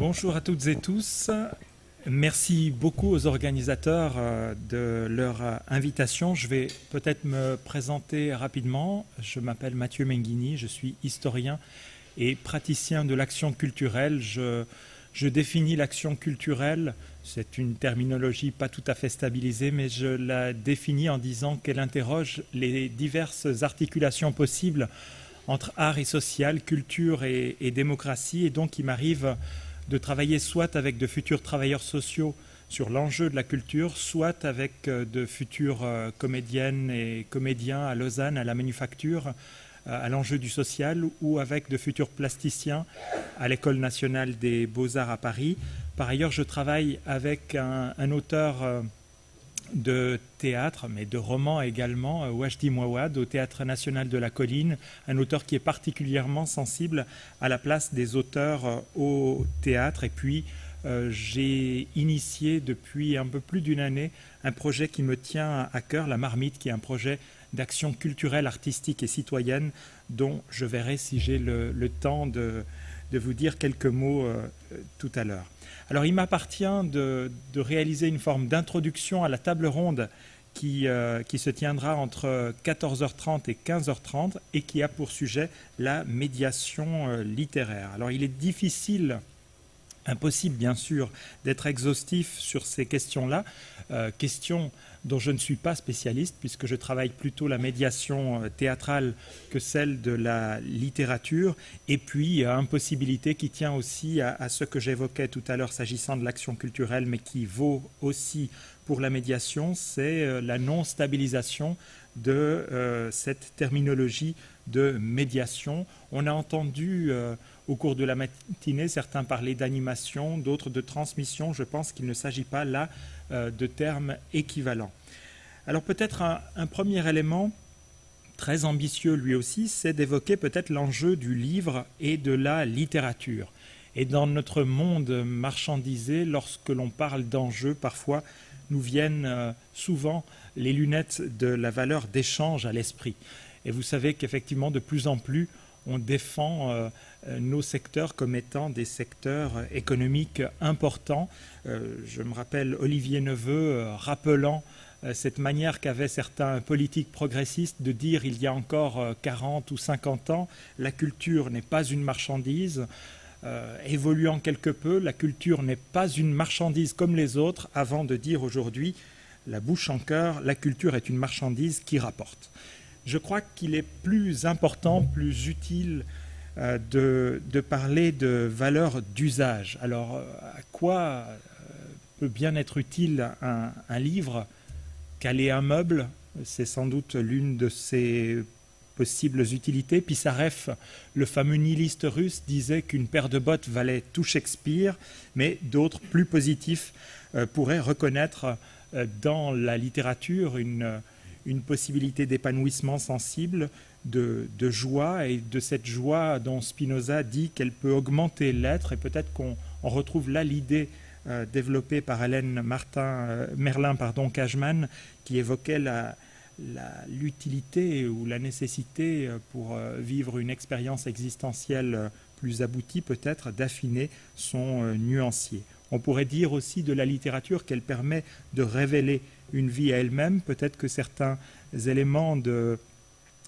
Bonjour à toutes et tous. Merci beaucoup aux organisateurs de leur invitation. Je vais peut-être me présenter rapidement. Je m'appelle Mathieu Menghini, je suis historien et praticien de l'action culturelle. Je définis l'action culturelle, c'est une terminologie pas tout à fait stabilisée, mais je la définis en disant qu'elle interroge les diverses articulations possibles entre art et social, culture et démocratie, et donc il m'arrive de travailler soit avec de futurs travailleurs sociaux sur l'enjeu de la culture, soit avec de futures comédiennes et comédiens à Lausanne, à la Manufacture, à l'enjeu du social, ou avec de futurs plasticiens à l'École nationale des beaux-arts à Paris. Par ailleurs, je travaille avec un auteur de théâtre, mais de romans également, Wajdi Mouawad, au Théâtre national de la Colline, un auteur qui est particulièrement sensible à la place des auteurs au théâtre. Et puis, j'ai initié depuis un peu plus d'une année un projet qui me tient à cœur, La Marmite, qui est un projet d'action culturelle, artistique et citoyenne, dont je verrai si j'ai le temps de vous dire quelques mots tout à l'heure. Alors, il m'appartient de réaliser une forme d'introduction à la table ronde qui se tiendra entre 14h30 et 15h30 et qui a pour sujet la médiation littéraire. Alors, il est difficile, impossible bien sûr, d'être exhaustif sur ces questions-là, questions dont je ne suis pas spécialiste puisque je travaille plutôt la médiation théâtrale que celle de la littérature, et puis impossibilité qui tient aussi à ce que j'évoquais tout à l'heure s'agissant de l'action culturelle, mais qui vaut aussi pour la médiation, c'est la non-stabilisation de cette terminologie de médiation. On a entendu au cours de la matinée certains parler d'animation, d'autres de transmission. Je pense qu'il ne s'agit pas là de termes équivalents. Alors peut-être un premier élément très ambitieux lui aussi, c'est d'évoquer peut-être l'enjeu du livre et de la littérature. Et dans notre monde marchandisé, lorsque l'on parle d'enjeux, parfois nous viennent souvent les lunettes de la valeur d'échange à l'esprit. Et vous savez qu'effectivement, de plus en plus, on défend nos secteurs comme étant des secteurs économiques importants. Je me rappelle Olivier Neveu rappelant cette manière qu'avaient certains politiques progressistes de dire il y a encore 40 ou 50 ans, la culture n'est pas une marchandise. Évoluant quelque peu, la culture n'est pas une marchandise comme les autres, avant de dire aujourd'hui, la bouche en cœur, la culture est une marchandise qui rapporte. Je crois qu'il est plus important, plus utile de parler de valeur d'usage. Alors, à quoi peut bien être utile un livre? Caler un meuble, c'est sans doute l'une de ses possibles utilités. Pisaref, le fameux nihiliste russe, disait qu'une paire de bottes valait tout Shakespeare, mais d'autres, plus positifs, pourraient reconnaître dans la littérature une possibilité d'épanouissement sensible, de joie, et de cette joie dont Spinoza dit qu'elle peut augmenter l'être, et peut-être qu'on retrouve là l'idée développée par Hélène Merlin-Cajman, qui évoquait l'utilité ou la nécessité pour vivre une expérience existentielle plus aboutie, peut-être, d'affiner son nuancier. On pourrait dire aussi de la littérature qu'elle permet de révéler une vie à elle-même. Peut-être que certains éléments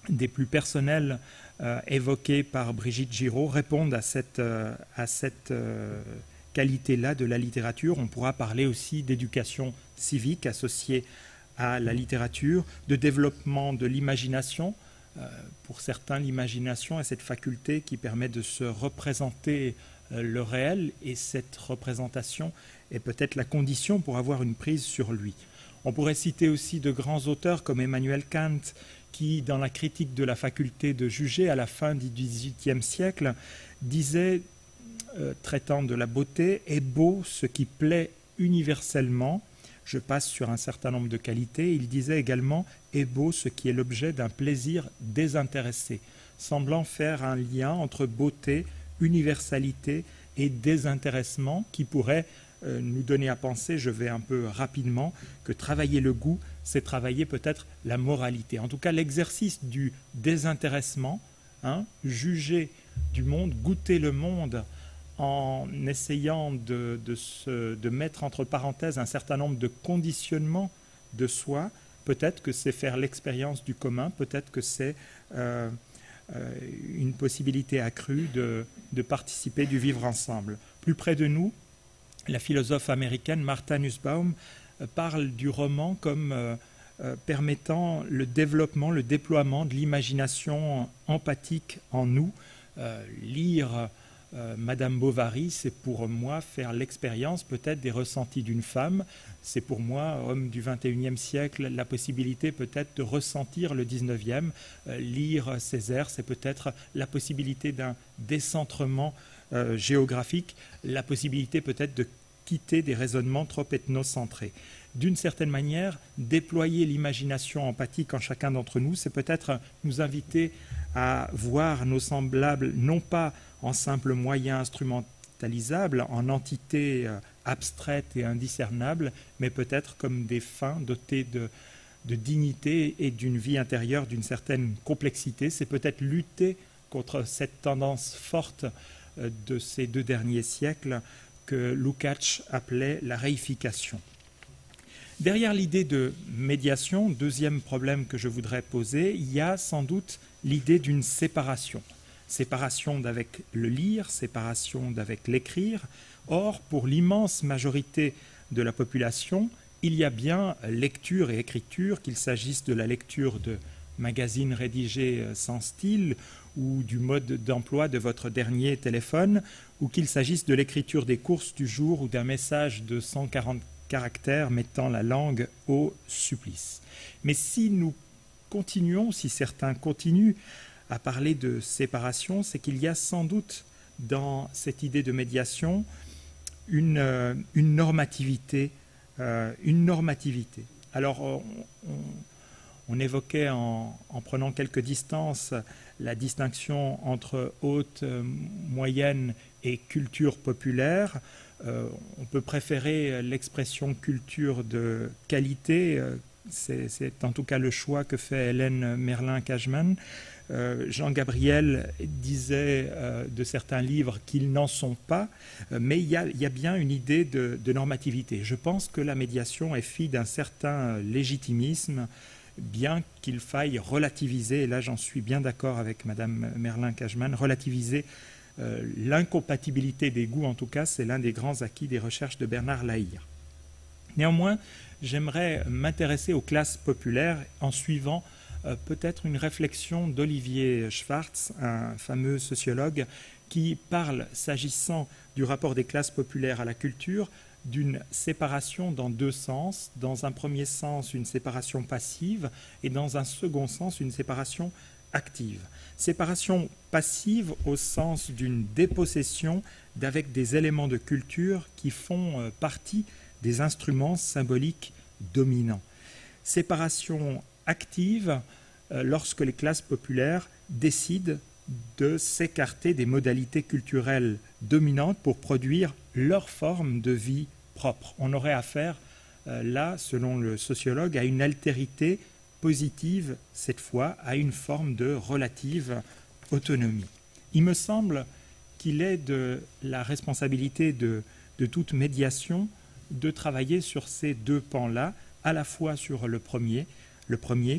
des plus personnels évoqués par Brigitte Giraud répondent à cette qualité-là de la littérature. On pourra parler aussi d'éducation civique associée à la littérature, de développement de l'imagination. Pour certains, l'imagination est cette faculté qui permet de se représenter le réel, et cette représentation est peut-être la condition pour avoir une prise sur lui. On pourrait citer aussi de grands auteurs comme Emmanuel Kant, qui, dans la critique de la faculté de juger à la fin du XVIIIe siècle, disait, traitant de la beauté, « est beau ce qui plaît universellement ». Je passe sur un certain nombre de qualités. Il disait également « est beau ce qui est l'objet d'un plaisir désintéressé », semblant faire un lien entre beauté, universalité et désintéressement qui pourrait nous donner à penser, je vais un peu rapidement, que travailler le goût, c'est travailler peut-être la moralité. En tout cas, l'exercice du désintéressement, juger du monde, goûter le monde en essayant de mettre entre parenthèses un certain nombre de conditionnements de soi. Peut-être que c'est faire l'expérience du commun, peut-être que c'est une possibilité accrue de participer, du vivre ensemble. Plus près de nous, la philosophe américaine Martha Nussbaum parle du roman comme permettant le développement, le déploiement de l'imagination empathique en nous. Lire Madame Bovary, c'est pour moi faire l'expérience peut-être des ressentis d'une femme. C'est pour moi, homme du XXIe siècle, la possibilité peut-être de ressentir le XIXe. Lire Césaire, c'est peut-être la possibilité d'un décentrement géographique, la possibilité peut-être de quitter des raisonnements trop ethnocentrés. D'une certaine manière, déployer l'imagination empathique en chacun d'entre nous, c'est peut-être nous inviter à voir nos semblables non pas en simples moyens instrumentalisables, en entités abstraites et indiscernables, mais peut-être comme des fins dotées de dignité et d'une vie intérieure d'une certaine complexité. C'est peut-être lutter contre cette tendance forte de ces 2 derniers siècles que Lukács appelait la réification. Derrière l'idée de médiation, deuxième problème que je voudrais poser, il y a sans doute l'idée d'une séparation. Séparation d'avec le lire, séparation d'avec l'écrire. Or, pour l'immense majorité de la population, il y a bien lecture et écriture, qu'il s'agisse de la lecture de magazines rédigés sans style ou du mode d'emploi de votre dernier téléphone, ou qu'il s'agisse de l'écriture des courses du jour ou d'un message de 140 caractères mettant la langue au supplice. Mais si nous continuons, si certains continuent à parler de séparation, c'est qu'il y a sans doute dans cette idée de médiation une normativité. Alors, on évoquait en prenant quelques distances la distinction entre haute, moyenne et culture populaire. On peut préférer l'expression culture de qualité. C'est en tout cas le choix que fait Hélène Merlin-Cashman. Jean Gabriel disait de certains livres qu'ils n'en sont pas, mais il y a bien une idée de normativité. Je pense que la médiation est fille d'un certain légitimisme, bien qu'il faille relativiser, et là j'en suis bien d'accord avec Madame Merlin-Cashman, relativiser l'incompatibilité des goûts. En tout cas, c'est l'un des grands acquis des recherches de Bernard Lahire. Néanmoins, j'aimerais m'intéresser aux classes populaires en suivant peut-être une réflexion d'Olivier Schwartz, un fameux sociologue, qui parle, s'agissant du rapport des classes populaires à la culture, d'une séparation dans 2 sens. Dans un premier sens, une séparation passive, et dans un second sens, une séparation active. Séparation passive au sens d'une dépossession d'avec des éléments de culture qui font partie des instruments symboliques dominants. Séparation active lorsque les classes populaires décident de s'écarter des modalités culturelles dominantes pour produire leur forme de vie propre. On aurait affaire, là, selon le sociologue, à une altérité positive, cette fois, à une forme de relative autonomie. Il me semble qu'il est de la responsabilité de toute médiation de travailler sur ces 2 pans-là, à la fois sur le premier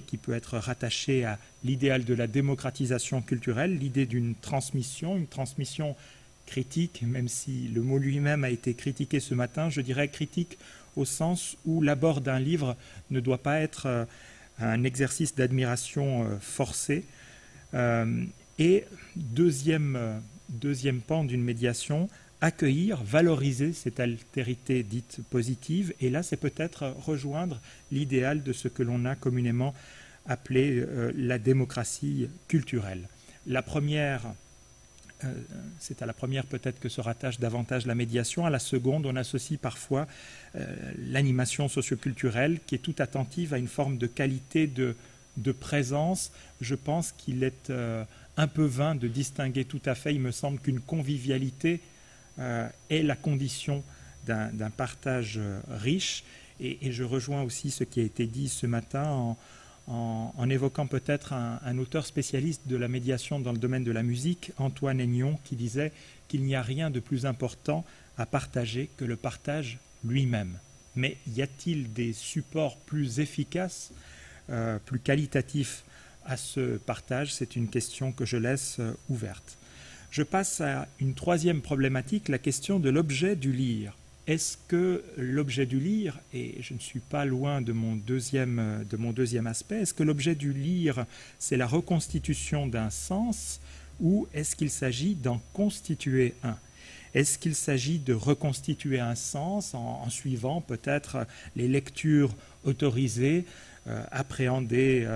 qui peut être rattaché à l'idéal de la démocratisation culturelle, l'idée d'une transmission, une transmission critique, même si le mot lui-même a été critiqué ce matin, je dirais critique au sens où l'abord d'un livre ne doit pas être un exercice d'admiration forcé. Et deuxième pan d'une médiation, accueillir, valoriser cette altérité dite positive. Et là, c'est peut-être rejoindre l'idéal de ce que l'on a communément appelé la démocratie culturelle. La première, c'est à la première peut-être que se rattache davantage la médiation. À la seconde, on associe parfois l'animation socioculturelle qui est tout attentive à une forme de qualité de présence. Je pense qu'il est un peu vain de distinguer tout à fait. Il me semble qu'une convivialité est la condition d'un partage riche. Et je rejoins aussi ce qui a été dit ce matin en évoquant peut-être un auteur spécialiste de la médiation dans le domaine de la musique, Antoine Aignon, qui disait qu'il n'y a rien de plus important à partager que le partage lui-même. Mais y a-t-il des supports plus efficaces, plus qualitatifs à ce partage? C'est une question que je laisse ouverte. Je passe à une troisième problématique, la question de l'objet du lire. Est-ce que l'objet du lire, et je ne suis pas loin de mon deuxième aspect, est-ce que l'objet du lire, c'est la reconstitution d'un sens, ou est-ce qu'il s'agit d'en constituer un? Est-ce qu'il s'agit de reconstituer un sens en suivant peut-être les lectures autorisées, appréhender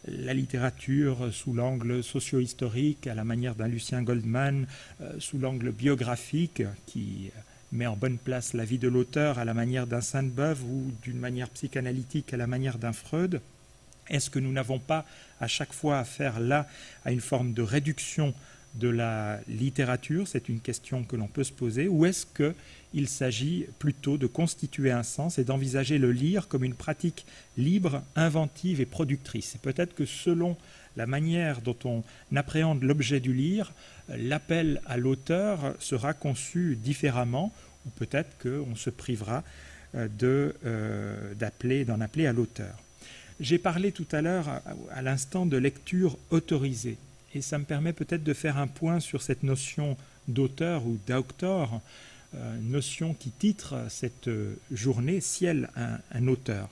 la littérature sous l'angle socio-historique, à la manière d'un Lucien Goldman, sous l'angle biographique, qui met en bonne place la vie de l'auteur à la manière d'un Sainte-Beuve ou d'une manière psychanalytique à la manière d'un Freud? Est-ce que nous n'avons pas à chaque fois affaire là à une forme de réduction de la littérature? C'est une question que l'on peut se poser. Ou est-ce qu'il s'agit plutôt de constituer un sens et d'envisager le lire comme une pratique libre, inventive et productrice? Et peut-être que selon la manière dont on appréhende l'objet du lire, l'appel à l'auteur sera conçu différemment, ou peut-être qu'on se privera d'en appeler à l'auteur. J'ai parlé tout à l'heure, à l'instant, de lecture autorisée. Et ça me permet peut-être de faire un point sur cette notion d'auteur ou d'auteur, notion qui titre cette journée « Ciel, un auteur ».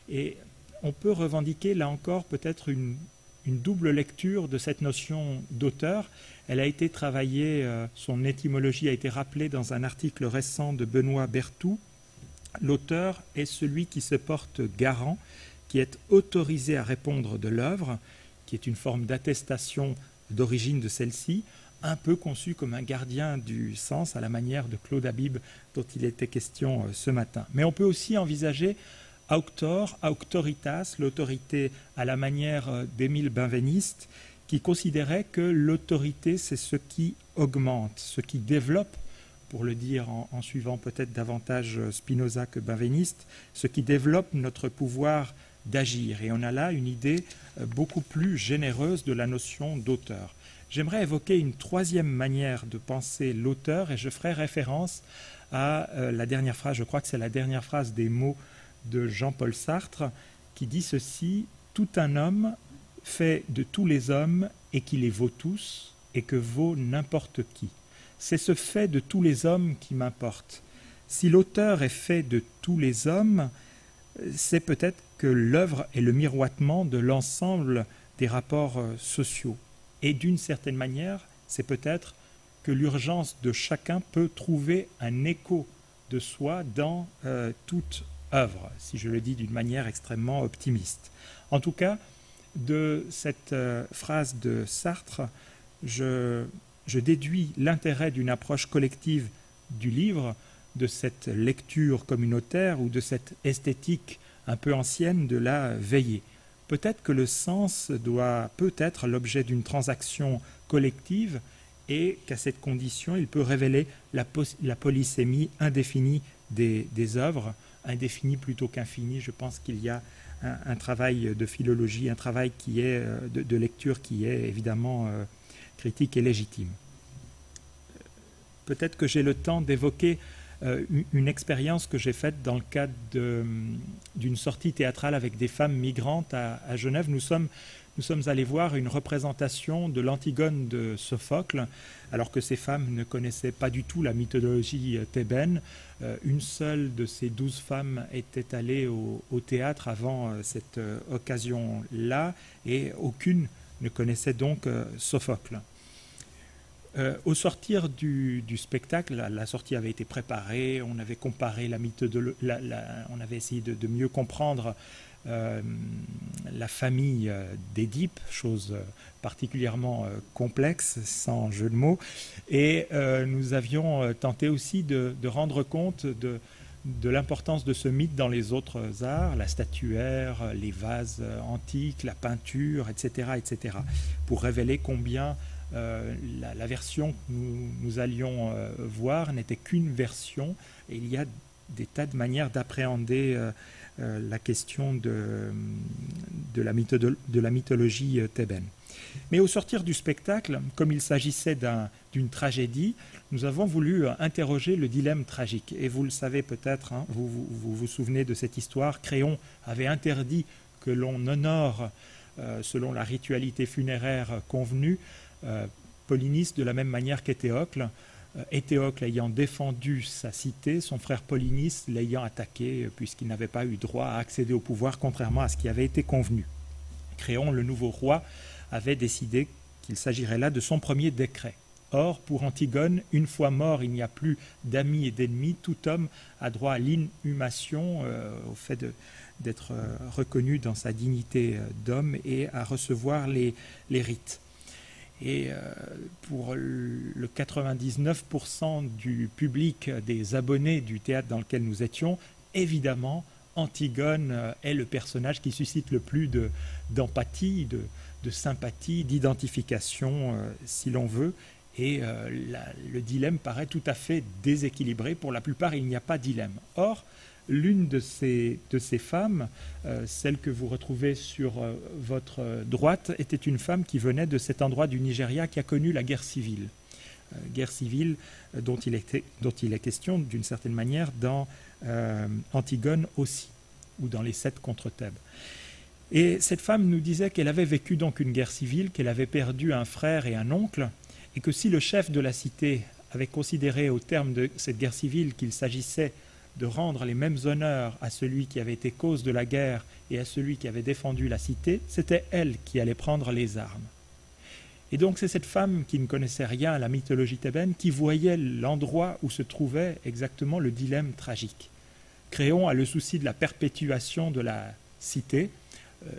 Et on peut revendiquer là encore peut-être une double lecture de cette notion d'auteur. Elle a été travaillée, son étymologie a été rappelée dans un article récent de Benoît Berthoud. L'auteur est celui qui se porte garant, qui est autorisé à répondre de l'œuvre, qui est une forme d'attestation d'origine de celle-ci, un peu conçu comme un gardien du sens à la manière de Claude Habib dont il était question ce matin. Mais on peut aussi envisager auctor, auctoritas, l'autorité à la manière d'Émile Benveniste, qui considérait que l'autorité c'est ce qui augmente, ce qui développe, pour le dire en suivant peut-être davantage Spinoza que Benveniste, ce qui développe notre pouvoir d'agir. Et on a là une idée beaucoup plus généreuse de la notion d'auteur. J'aimerais évoquer une troisième manière de penser l'auteur et je ferai référence à la dernière phrase, je crois que c'est la dernière phrase des mots de Jean-Paul Sartre qui dit ceci: « Tout un homme fait de tous les hommes et qui les vaut tous et que vaut n'importe qui. C'est ce fait de tous les hommes qui m'importe. Si l'auteur est fait de tous les hommes, c'est peut-être que l'œuvre est le miroitement de l'ensemble des rapports sociaux. Et d'une certaine manière, c'est peut-être que l'urgence de chacun peut trouver un écho de soi dans toute œuvre, si je le dis d'une manière extrêmement optimiste. En tout cas, de cette phrase de Sartre, je déduis l'intérêt d'une approche collective du livre, de cette lecture communautaire ou de cette esthétique un peu ancienne de la veillée. Peut-être que le sens peut être l'objet d'une transaction collective et qu'à cette condition, il peut révéler la polysémie indéfinie des œuvres, indéfinie plutôt qu'infinie. Je pense qu'il y a un travail de philologie, un travail qui est de lecture qui est évidemment critique et légitime. Peut-être que j'ai le temps d'évoquer une expérience que j'ai faite dans le cadre d'une sortie théâtrale avec des femmes migrantes à Genève. Nous sommes allés voir une représentation de l'Antigone de Sophocle, alors que ces femmes ne connaissaient pas du tout la mythologie thébaine. Une seule de ces 12 femmes était allée au théâtre avant cette occasion-là, et aucune ne connaissait donc Sophocle. Au sortir du spectacle, la sortie avait été préparée, on avait comparé on avait essayé de mieux comprendre la famille d'Édipe, chose particulièrement complexe, sans jeu de mots, et nous avions tenté aussi de rendre compte de l'importance de ce mythe dans les autres arts, la statuaire, les vases antiques, la peinture, etc., etc., pour révéler combien la version que nous allions voir n'était qu'une version, et il y a des tas de manières d'appréhender la question de la mythologie thébaine. Mais au sortir du spectacle, comme il s'agissait d'une tragédie, nous avons voulu interroger le dilemme tragique. Et vous le savez peut-être, hein, vous souvenez de cette histoire, Créon avait interdit que l'on honore, selon la ritualité funéraire convenue, Polynice de la même manière qu'Étéocle. Étéocle ayant défendu sa cité, son frère Polynice l'ayant attaqué puisqu'il n'avait pas eu droit à accéder au pouvoir contrairement à ce qui avait été convenu. Créon, le nouveau roi, avait décidé qu'il s'agirait là de son premier décret. Or, pour Antigone, une fois mort, il n'y a plus d'amis et d'ennemis. Tout homme a droit à l'inhumation, au fait d'être reconnu dans sa dignité d'homme et à recevoir les rites. Et pour le 99% du public, des abonnés du théâtre dans lequel nous étions, évidemment, Antigone est le personnage qui suscite le plus d'empathie, de sympathie, d'identification, si l'on veut. Et le dilemme paraît tout à fait déséquilibré. Pour la plupart, il n'y a pas de dilemme. Or, l'une de ces femmes, celle que vous retrouvez sur votre droite, était une femme qui venait de cet endroit du Nigeria qui a connu la guerre civile. Guerre civile dont il est question d'une certaine manière dans Antigone aussi, ou dans les 7 contre Thèbes. Et cette femme nous disait qu'elle avait vécu donc une guerre civile, qu'elle avait perdu un frère et un oncle, et que si le chef de la cité avait considéré au terme de cette guerre civile qu'il s'agissait de rendre les mêmes honneurs à celui qui avait été cause de la guerre et à celui qui avait défendu la cité, c'était elle qui allait prendre les armes. Et donc c'est cette femme qui ne connaissait rien à la mythologie thébaine qui voyait l'endroit où se trouvait exactement le dilemme tragique. Créon a le souci de la perpétuation de la cité.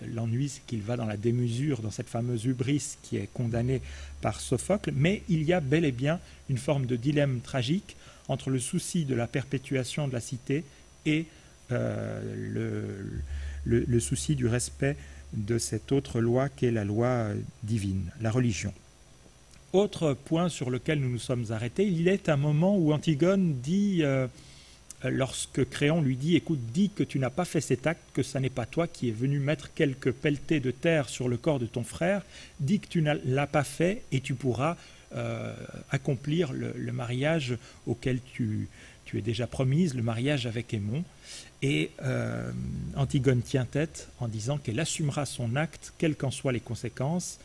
L'ennui, c'est qu'il va dans la démesure, dans cette fameuse hubris qui est condamnée par Sophocle, mais il y a bel et bien une forme de dilemme tragique entre le souci de la perpétuation de la cité et le souci du respect de cette autre loi qu'est la loi divine, la religion. Autre point sur lequel nous nous sommes arrêtés, il est un moment où Antigone dit, lorsque Créon lui dit « Écoute, dis que tu n'as pas fait cet acte, que ce n'est pas toi qui es venu mettre quelques pelletées de terre sur le corps de ton frère, dis que tu ne l'as pas fait et tu pourras accomplir le mariage auquel tu es déjà promise, le mariage avec Aimon. » Et Antigone tient tête en disant qu'elle assumera son acte, quelles qu'en soient les conséquences,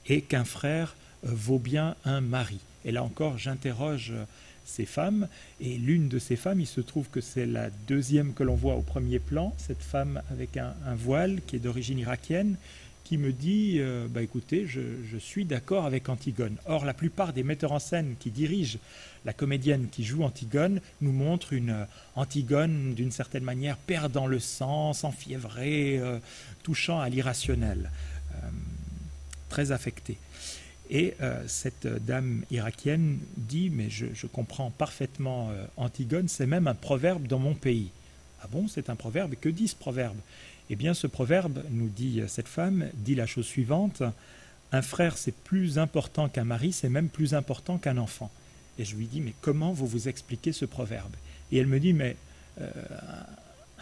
et qu'un frère vaut bien un mari. Et là encore, j'interroge ces femmes, et l'une de ces femmes, il se trouve que c'est la deuxième que l'on voit au premier plan, cette femme avec un voile qui est d'origine irakienne, qui me dit écoutez, je suis d'accord avec Antigone. Or, la plupart des metteurs en scène qui dirigent la comédienne qui joue Antigone nous montrent une Antigone, d'une certaine manière, perdant le sens, enfiévrée, touchant à l'irrationnel, très affectée. Et cette dame irakienne dit, mais je comprends parfaitement Antigone, c'est même un proverbe dans mon pays. Ah bon, c'est un proverbe? Et que dit ce proverbe? Eh bien, ce proverbe, nous dit cette femme, dit la chose suivante, un frère c'est plus important qu'un mari, c'est même plus important qu'un enfant. Et je lui dis, mais comment vous expliquez ce proverbe? Et elle me dit, mais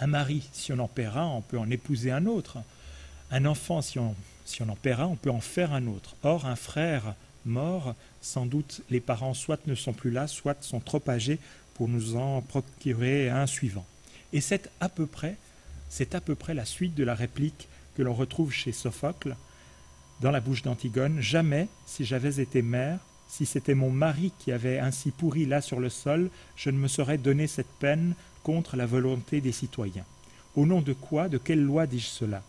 un mari, si on en perd un, on peut en épouser un autre. Un enfant, si on en perd un, on peut en faire un autre. Or, un frère mort, sans doute les parents soit ne sont plus là, soit sont trop âgés pour nous en procurer un suivant. Et c'est à peu près la suite de la réplique que l'on retrouve chez Sophocle, dans la bouche d'Antigone. Jamais, si j'avais été mère, si c'était mon mari qui avait ainsi pourri là sur le sol, je ne me serais donné cette peine contre la volonté des citoyens. Au nom de quoi, de quelle loi dis-je cela?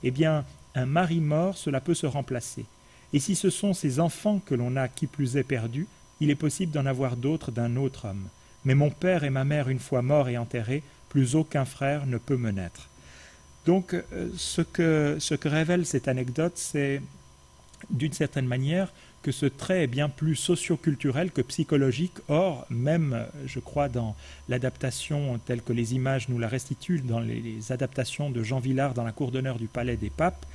Eh bien, un mari mort, cela peut se remplacer. Et si ce sont ces enfants que l'on a qui plus est perdus, il est possible d'en avoir d'autres d'un autre homme. Mais mon père et ma mère, une fois morts et enterrés, plus aucun frère ne peut me naître. Donc, ce que révèle cette anecdote, c'est d'une certaine manière que ce trait est bien plus socio-culturel que psychologique. Or, même, je crois, dans l'adaptation telle que les images nous la restituent, dans les adaptations de Jean Vilar dans la cour d'honneur du Palais des Papes,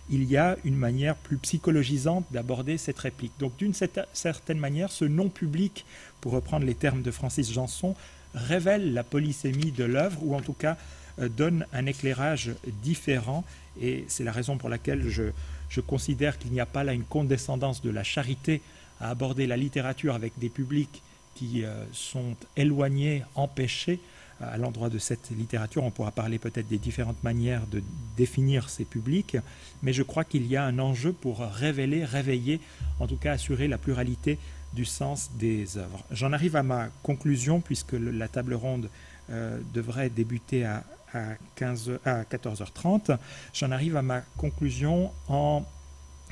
il y a une manière plus psychologisante d'aborder cette réplique. Donc, d'une certaine manière, ce non public, pour reprendre les termes de Francis Janson, révèle la polysémie de l'œuvre, ou en tout cas donne un éclairage différent, et c'est la raison pour laquelle Je considère qu'il n'y a pas là une condescendance de la charité à aborder la littérature avec des publics qui sont éloignés, empêchés à l'endroit de cette littérature. On pourra parler peut-être des différentes manières de définir ces publics, mais je crois qu'il y a un enjeu pour révéler, réveiller, en tout cas assurer la pluralité du sens des œuvres. J'en arrive à ma conclusion, puisque la table ronde devrait débuter à 14h30. J'en arrive à ma conclusion en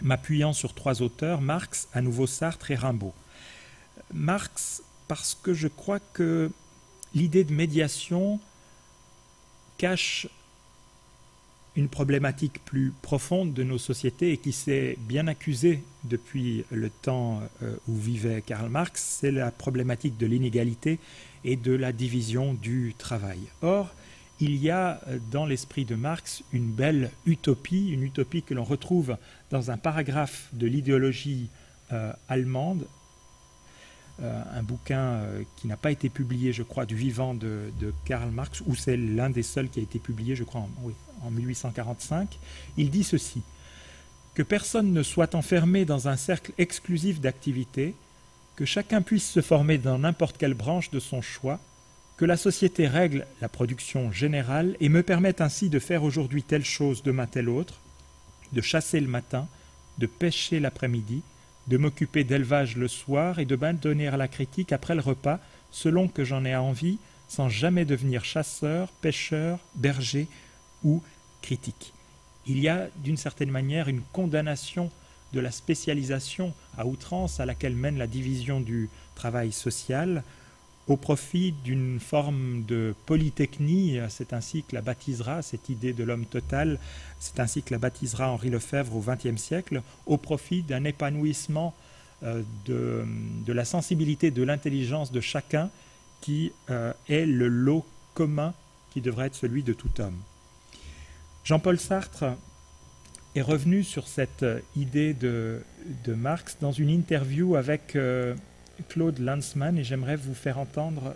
m'appuyant sur 3 auteurs, Marx, à nouveau Sartre et Rimbaud. Marx, parce que je crois que l'idée de médiation cache une problématique plus profonde de nos sociétés et qui s'est bien accusée depuis le temps où vivait Karl Marx, c'est la problématique de l'inégalité et de la division du travail. Or, il y a dans l'esprit de Marx une belle utopie, une utopie que l'on retrouve dans un paragraphe de l'idéologie allemande, un bouquin qui n'a pas été publié, je crois, du vivant de Karl Marx, ou c'est l'un des seuls qui a été publié, je crois, en 1845. Il dit ceci: que personne ne soit enfermé dans un cercle exclusif d'activité, que chacun puisse se former dans n'importe quelle branche de son choix, que la société règle la production générale et me permette ainsi de faire aujourd'hui telle chose, demain telle autre, de chasser le matin, de pêcher l'après-midi, de m'occuper d'élevage le soir et de m'adonner à la critique après le repas, selon que j'en ai envie, sans jamais devenir chasseur, pêcheur, berger ou critique. Il y a d'une certaine manière une condamnation de la spécialisation à outrance à laquelle mène la division du travail social, au profit d'une forme de polytechnie. C'est ainsi que la baptisera, cette idée de l'homme total, c'est ainsi que la baptisera Henri Lefebvre au XXe siècle, au profit d'un épanouissement de la sensibilité, de l'intelligence de chacun qui est le lot commun qui devrait être celui de tout homme. Jean-Paul Sartre est revenu sur cette idée de Marx dans une interview avec Claude Lanzmann, et j'aimerais vous faire entendre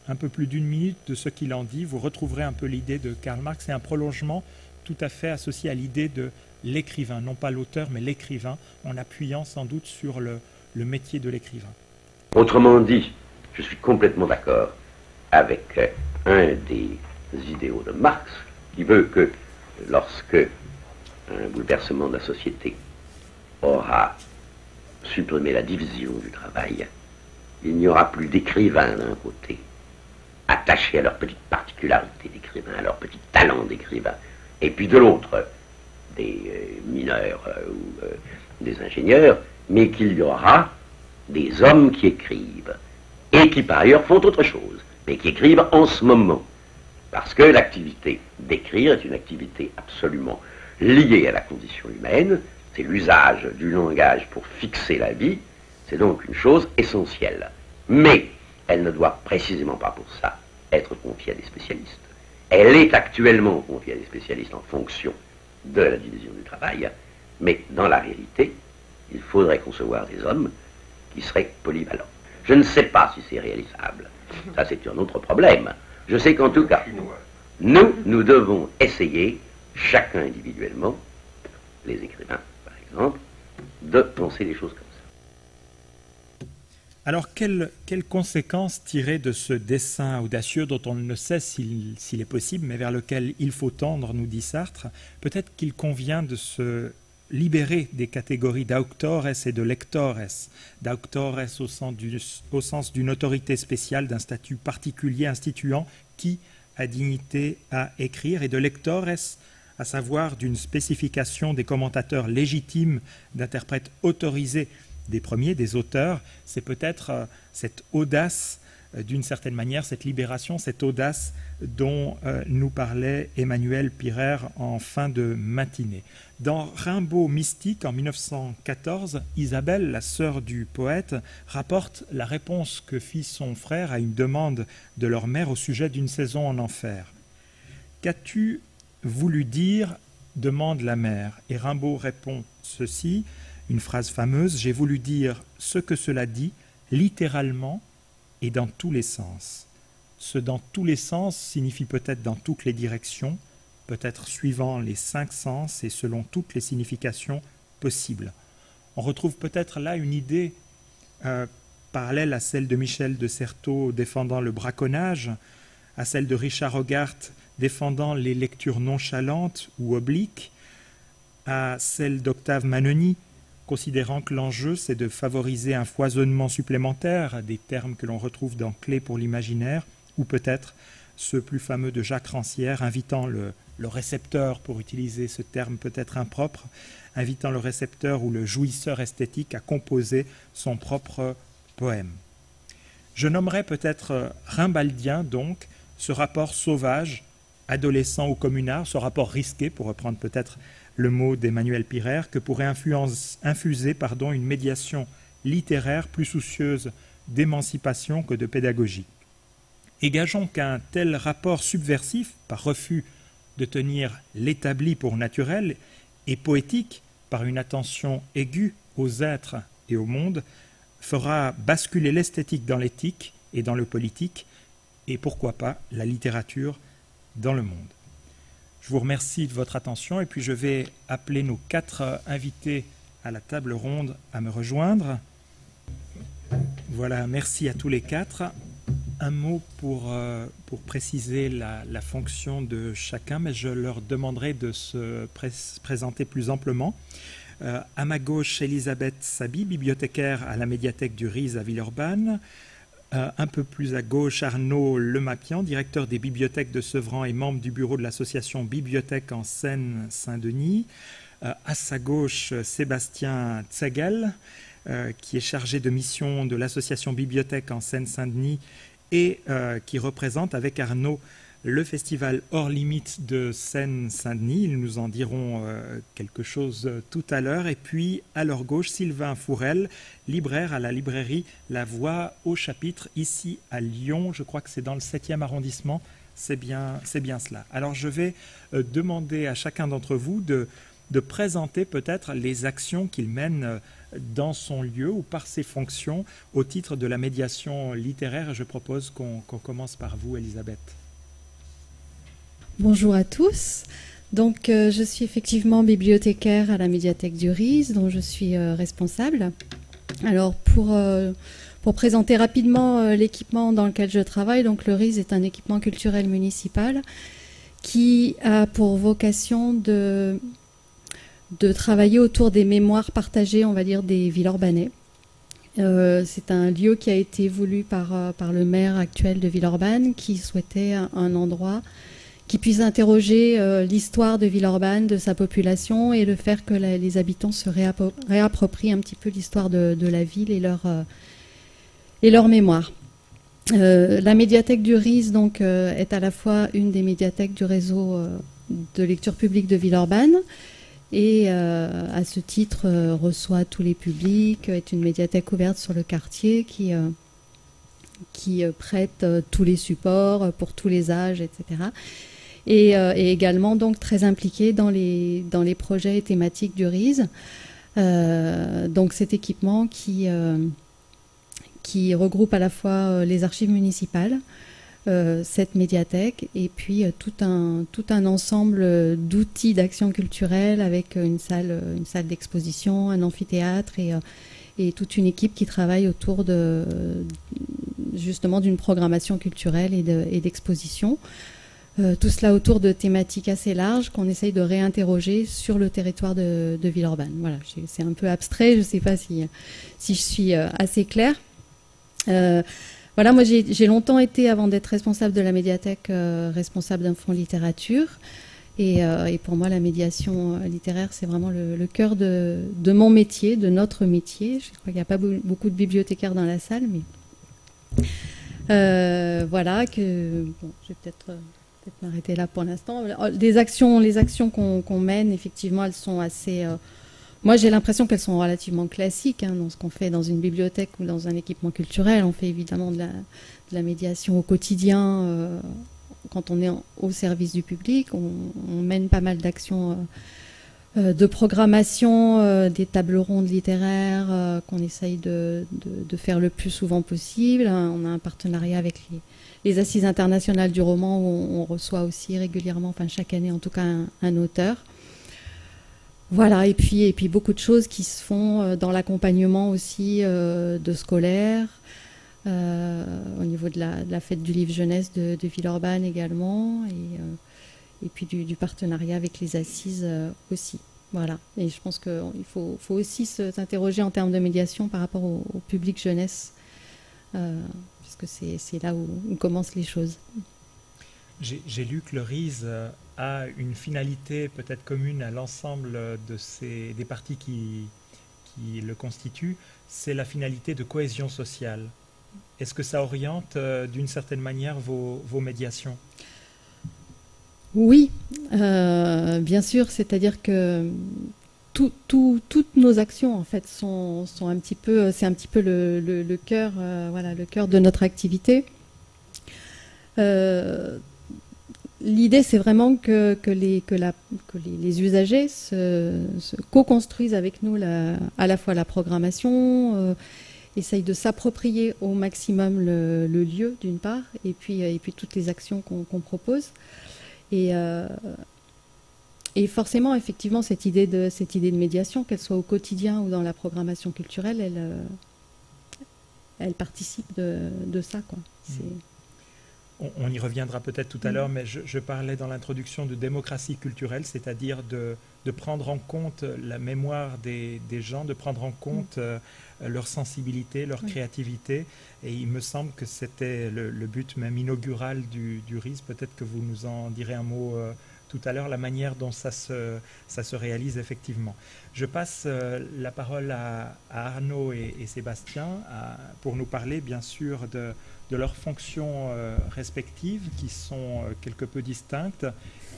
un peu plus d'1 minute de ce qu'il en dit. Vous retrouverez un peu l'idée de Karl Marx. C'est un prolongement tout à fait associé à l'idée de l'écrivain, non pas l'auteur, mais l'écrivain, en appuyant sans doute sur le métier de l'écrivain. Autrement dit, je suis complètement d'accord avec un des idéaux de Marx, qui veut que lorsque un bouleversement de la société aura supprimer la division du travail, il n'y aura plus d'écrivains d'un côté, attachés à leur petite particularité d'écrivain, à leur petit talent d'écrivain, et puis de l'autre, des mineurs ou des ingénieurs, mais qu'il y aura des hommes qui écrivent, et qui par ailleurs font autre chose, mais qui écrivent en ce moment, parce que l'activité d'écrire est une activité absolument liée à la condition humaine. C'est l'usage du langage pour fixer la vie, c'est donc une chose essentielle. Mais elle ne doit précisément pas pour ça être confiée à des spécialistes. Elle est actuellement confiée à des spécialistes en fonction de la division du travail, mais dans la réalité, il faudrait concevoir des hommes qui seraient polyvalents. Je ne sais pas si c'est réalisable. Ça, c'est un autre problème. Je sais qu'en tout cas, nous devons essayer, chacun individuellement, les écrivains, de penser les choses comme ça. Alors, quelles conséquences tirer de ce dessein audacieux dont on ne sait s'il est possible, mais vers lequel il faut tendre, nous dit Sartre? Peut-être qu'il convient de se libérer des catégories d'autores et de lectores. D'autores au sens d'une autorité spéciale, d'un statut particulier instituant qui a dignité à écrire, et de lectores, à savoir d'une spécification des commentateurs légitimes, d'interprètes autorisés des premiers, des auteurs. C'est peut-être cette audace, d'une certaine manière, cette libération, cette audace dont nous parlait Emmanuel Pirer en fin de matinée. Dans Rimbaud mystique, en 1914, Isabelle, la sœur du poète, rapporte la réponse que fit son frère à une demande de leur mère au sujet d'une saison en enfer. « Qu'as-tu voulu dire ?» demande la mère. Et Rimbaud répond ceci, une phrase fameuse: « J'ai voulu dire ce que cela dit, littéralement et dans tous les sens. » Ce « dans tous les sens » signifie peut-être dans toutes les directions, peut-être suivant les 5 sens et selon toutes les significations possibles. On retrouve peut-être là une idée parallèle à celle de Michel de Certeau défendant le braconnage, à celle de Richard Hogarth défendant les lectures nonchalantes ou obliques, à celle d'Octave Manoni considérant que l'enjeu c'est de favoriser un foisonnement supplémentaire, des termes que l'on retrouve dans Clés pour l'imaginaire, ou peut-être ce plus fameux de Jacques Rancière invitant le récepteur, pour utiliser ce terme peut-être impropre, invitant le récepteur ou le jouisseur esthétique à composer son propre poème. Je nommerai peut-être rimbaldien donc ce rapport sauvage, adolescent ou communard, ce rapport risqué, pour reprendre peut-être le mot d'Emmanuel Pirer, que pourrait infuser une médiation littéraire plus soucieuse d'émancipation que de pédagogie. Et gageons qu'un tel rapport subversif, par refus de tenir l'établi pour naturel, et poétique, par une attention aiguë aux êtres et au monde, fera basculer l'esthétique dans l'éthique et dans le politique, et pourquoi pas la littérature dans le monde. Je vous remercie de votre attention et puis je vais appeler nos 4 invités à la table ronde à me rejoindre. Voilà, merci à tous les 4. Un mot pour préciser la fonction de chacun, mais je leur demanderai de se présenter plus amplement. À ma gauche, Elisabeth Saby, bibliothécaire à la médiathèque du Riz à Villeurbanne. Un peu plus à gauche, Arnaud Lemapian, directeur des bibliothèques de Sevran et membre du bureau de l'association Bibliothèque en Seine-Saint-Denis. À sa gauche, Sébastien Tsegel, qui est chargé de mission de l'association Bibliothèque en Seine-Saint-Denis et qui représente avec Arnaud le festival Hors Limite de Seine-Saint-Denis. Ils nous en diront quelque chose tout à l'heure. Et puis, à leur gauche, Sylvain Fourel, libraire à la librairie La Voix au Chapitre, ici à Lyon. Je crois que c'est dans le 7e arrondissement. C'est bien cela. Alors, je vais demander à chacun d'entre vous de présenter peut-être les actions qu'il mène dans son lieu ou par ses fonctions au titre de la médiation littéraire. Je propose qu'on commence par vous, Elisabeth. Bonjour à tous. Donc, je suis effectivement bibliothécaire à la médiathèque du Riz, dont je suis responsable. Alors, pour présenter rapidement l'équipement dans lequel je travaille, donc le Riz est un équipement culturel municipal qui a pour vocation de travailler autour des mémoires partagées, on va dire, des Villeurbanais. C'est un lieu qui a été voulu par le maire actuel de Villeurbanne, qui souhaitait un endroit qui puisse interroger l'histoire de Villeurbanne, de sa population, et le faire que les habitants se réapproprient un petit peu l'histoire de la ville et leur mémoire. La médiathèque du Riz donc, est à la fois une des médiathèques du réseau de lecture publique de Villeurbanne, et à ce titre reçoit tous les publics, est une médiathèque ouverte sur le quartier qui prête tous les supports pour tous les âges, etc. Et également donc très impliquée dans les projets et thématiques du Riz. Donc cet équipement qui regroupe à la fois les archives municipales, cette médiathèque, et puis tout un ensemble d'outils d'action culturelle avec une salle d'exposition, un amphithéâtre et toute une équipe qui travaille autour justement d'une programmation culturelle et d'exposition. Tout cela autour de thématiques assez larges qu'on essaye de réinterroger sur le territoire de Villeurbanne. Voilà, c'est un peu abstrait, je ne sais pas si je suis assez claire. Voilà, moi j'ai longtemps été, avant d'être responsable de la médiathèque, responsable d'un fonds littérature. Et pour moi, la médiation littéraire, c'est vraiment le cœur de mon métier, de notre métier. Je crois qu'il n'y a pas beaucoup de bibliothécaires dans la salle, mais voilà, je vais peut-être m'arrêter là pour l'instant. Les actions qu'on mène, effectivement, elles sont assez... moi, j'ai l'impression qu'elles sont relativement classiques dans ce qu'on fait dans une bibliothèque ou dans un équipement culturel. On fait évidemment de la médiation au quotidien quand on est au service du public. On mène pas mal d'actions de programmation, des tables rondes littéraires qu'on essaye de faire le plus souvent possible. On a un partenariat avec les Assises internationales du roman, où on reçoit aussi régulièrement, enfin chaque année en tout cas, un auteur. Voilà, et puis beaucoup de choses qui se font dans l'accompagnement aussi de scolaires, au niveau de la fête du livre jeunesse de Villeurbanne également, et puis du partenariat avec les Assises aussi. Voilà, et je pense qu'il faut aussi s'interroger en termes de médiation par rapport au public jeunesse, puisque c'est là où commencent les choses. J'ai lu que le RISE a une finalité peut-être commune à l'ensemble des parties qui le constituent, c'est la finalité de cohésion sociale. Est-ce que ça oriente d'une certaine manière vos médiations ? Oui, bien sûr, c'est-à-dire que toutes nos actions en fait sont un petit peu, c'est un petit peu le cœur, voilà, le cœur de notre activité. L'idée, c'est vraiment que les usagers se co-construisent avec nous à la fois la programmation, essayent de s'approprier au maximum le lieu d'une part, et puis toutes les actions qu'on propose. Et forcément, effectivement, cette idée de médiation, qu'elle soit au quotidien ou dans la programmation culturelle, elle participe de ça, quoi. On y reviendra peut-être tout à l'heure, mais je parlais dans l'introduction de démocratie culturelle, c'est-à-dire de prendre en compte la mémoire des gens, de prendre en compte leur sensibilité, leur créativité. Et il me semble que c'était le but même inaugural du RISE. Peut-être que vous nous en direz un mot tout à l'heure, la manière dont ça se réalise effectivement. Je passe la parole à Arnaud et Sébastien pour nous parler bien sûr de leurs fonctions respectives qui sont quelque peu distinctes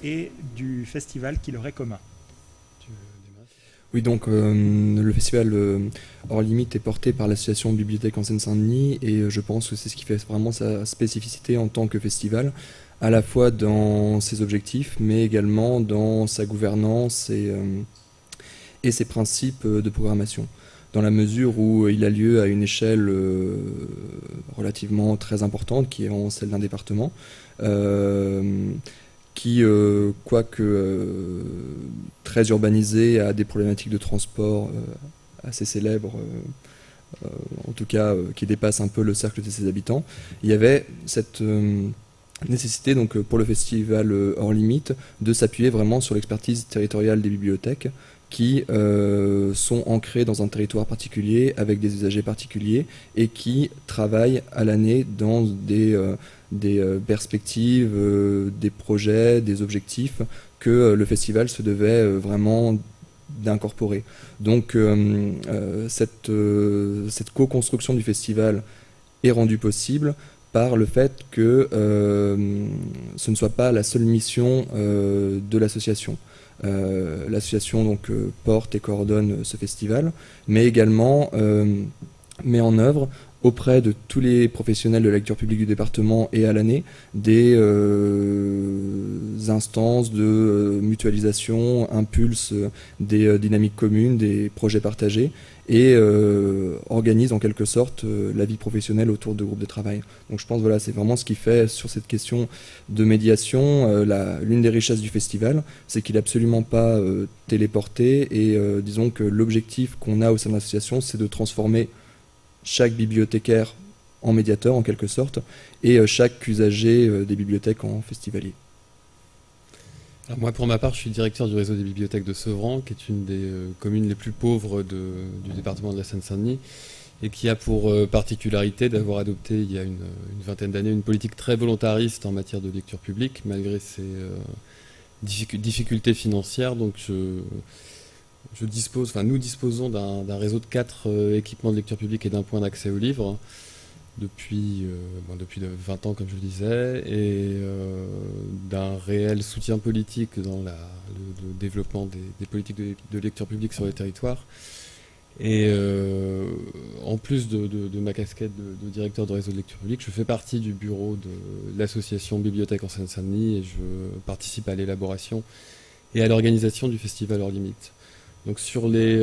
et du festival qui leur est commun. Oui, donc le festival Hors Limite est porté par l'association Bibliothèque en Seine-Saint-Denis et je pense que c'est ce qui fait vraiment sa spécificité en tant que festival, à la fois dans ses objectifs mais également dans sa gouvernance et ses principes de programmation. Dans la mesure où il a lieu à une échelle relativement très importante, qui est celle d'un département, qui, quoique très urbanisé, a des problématiques de transport assez célèbres, en tout cas qui dépassent un peu le cercle de ses habitants. Il y avait cette nécessité donc, pour le festival Hors Limite de s'appuyer vraiment sur l'expertise territoriale des bibliothèques, qui sont ancrés dans un territoire particulier, avec des usagers particuliers, et qui travaillent à l'année dans des perspectives, des projets, des objectifs que le festival se devait vraiment d'incorporer. Donc cette co-construction du festival est rendue possible par le fait que ce ne soit pas la seule mission de l'association. L'association donc porte et coordonne ce festival, mais également met en œuvre auprès de tous les professionnels de la lecture publique du département et à l'année des instances de mutualisation, impulse des dynamiques communes, des projets partagés et organise en quelque sorte la vie professionnelle autour de groupes de travail. Donc je pense voilà, c'est vraiment ce qui fait sur cette question de médiation l'une des richesses du festival, c'est qu'il n'est absolument pas téléporté et disons que l'objectif qu'on a au sein de l'association, c'est de transformer chaque bibliothécaire en médiateur en quelque sorte et chaque usager des bibliothèques en festivalier. Alors moi pour ma part je suis directeur du réseau des bibliothèques de Sevran, qui est une des communes les plus pauvres du département de la Seine-Saint-Denis et qui a pour particularité d'avoir adopté il y a une vingtaine d'années une politique très volontariste en matière de lecture publique malgré ses difficultés financières. Donc nous disposons d'un réseau de 4 équipements de lecture publique et d'un point d'accès aux livres depuis 20 ans, comme je le disais, et d'un réel soutien politique dans le développement des politiques de lecture publique sur les territoires. Et en plus de ma casquette de directeur de réseau de lecture publique, je fais partie du bureau de l'association Bibliothèque en Seine-Saint-Denis et je participe à l'élaboration et à l'organisation du festival Hors Limite. Donc sur les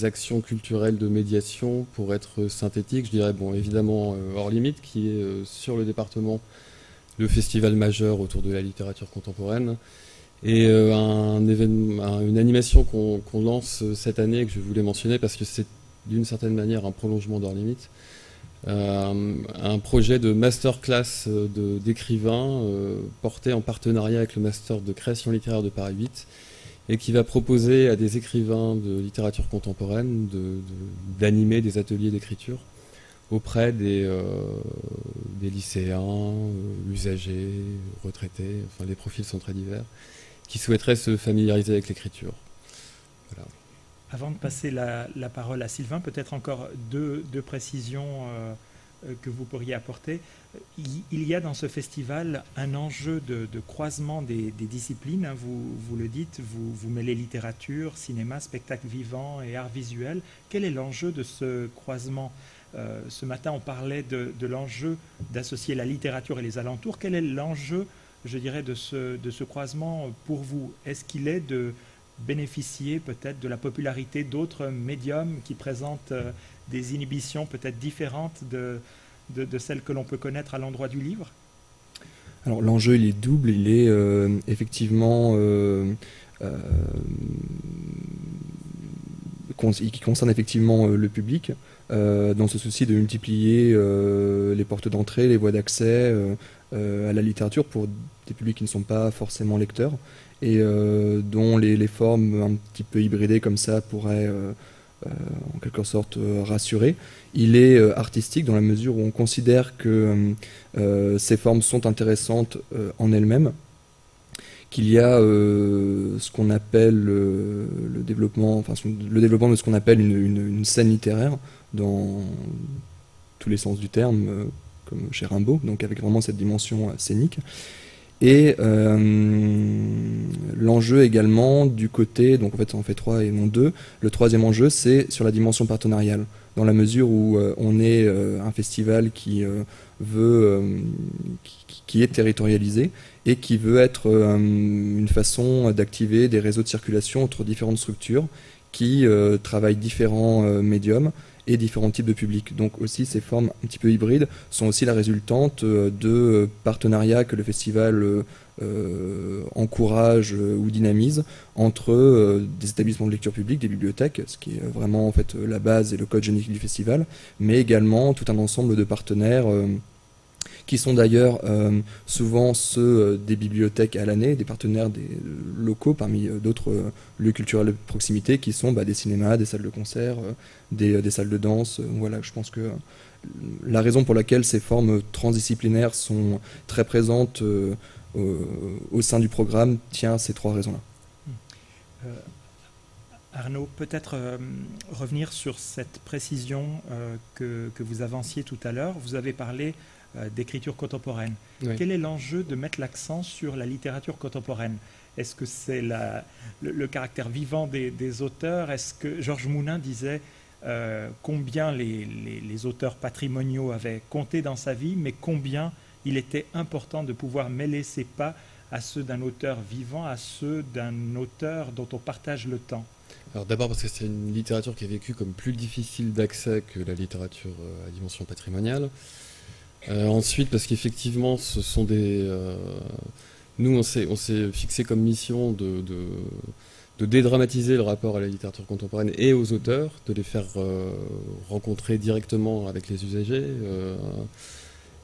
actions culturelles de médiation, pour être synthétique, je dirais bon, évidemment Hors Limite, qui est sur le département le festival majeur autour de la littérature contemporaine, et une animation qu'on lance cette année, que je voulais mentionner parce que c'est d'une certaine manière un prolongement d'Hors Limite, un projet de masterclass d'écrivains porté en partenariat avec le master de création littéraire de Paris 8, et qui va proposer à des écrivains de littérature contemporaine d'animer des ateliers d'écriture auprès des lycéens, usagers, retraités, enfin les profils sont très divers, qui souhaiteraient se familiariser avec l'écriture. Voilà. Avant de passer la parole à Sylvain, peut-être encore deux précisions que vous pourriez apporter. Il y a dans ce festival un enjeu de croisement des disciplines, hein, vous le dites, vous mêlez littérature, cinéma, spectacle vivant et art visuel. Quel est l'enjeu de ce croisement ? Ce matin, on parlait de l'enjeu d'associer la littérature et les alentours. Quel est l'enjeu, je dirais, de ce croisement pour vous ? Est-ce qu'il est de bénéficier peut-être de la popularité d'autres médiums qui présentent des inhibitions peut-être différentes de celles que l'on peut connaître à l'endroit du livre ? Alors l'enjeu il est double, il est effectivement qui concerne effectivement le public, dans ce souci de multiplier les portes d'entrée, les voies d'accès à la littérature pour des publics qui ne sont pas forcément lecteurs, et dont les formes un petit peu hybridées comme ça pourraient en quelque sorte rassurer. Il est artistique dans la mesure où on considère que ces formes sont intéressantes en elles-mêmes, qu'il y a ce qu'on appelle le développement de ce qu'on appelle une scène littéraire dans tous les sens du terme, comme chez Rimbaud, donc avec vraiment cette dimension scénique. Et l'enjeu également du côté, donc en fait ça en fait 3 et non 2, le troisième enjeu c'est sur la dimension partenariale, dans la mesure où on est un festival qui est territorialisé et qui veut être une façon d'activer des réseaux de circulation entre différentes structures qui travaillent différents médiums et différents types de publics. Donc aussi ces formes un petit peu hybrides sont aussi la résultante de partenariats que le festival encourage ou dynamise entre des établissements de lecture publique, des bibliothèques, ce qui est vraiment en fait la base et le code génétique du festival, mais également tout un ensemble de partenaires qui sont d'ailleurs souvent ceux des bibliothèques à l'année, des partenaires locaux parmi d'autres lieux culturels de proximité qui sont des cinémas, des salles de concert, des salles de danse. Voilà, je pense que la raison pour laquelle ces formes transdisciplinaires sont très présentes au sein du programme tient à ces 3 raisons-là. Arnaud, peut-être revenir sur cette précision que vous avanciez tout à l'heure. Vous avez parlé d'écriture contemporaine. Oui. Quel est l'enjeu de mettre l'accent sur la littérature contemporaine ? Est-ce que c'est le caractère vivant des auteurs ? Est-ce que Georges Mounin disait combien les auteurs patrimoniaux avaient compté dans sa vie, mais combien il était important de pouvoir mêler ses pas à ceux d'un auteur vivant, à ceux d'un auteur dont on partage le temps ? Alors d'abord parce que c'est une littérature qui est vécue comme plus difficile d'accès que la littérature à dimension patrimoniale. Ensuite, parce qu'effectivement, ce sont des... nous, on s'est fixé comme mission de dédramatiser le rapport à la littérature contemporaine et aux auteurs, de les faire rencontrer directement avec les usagers,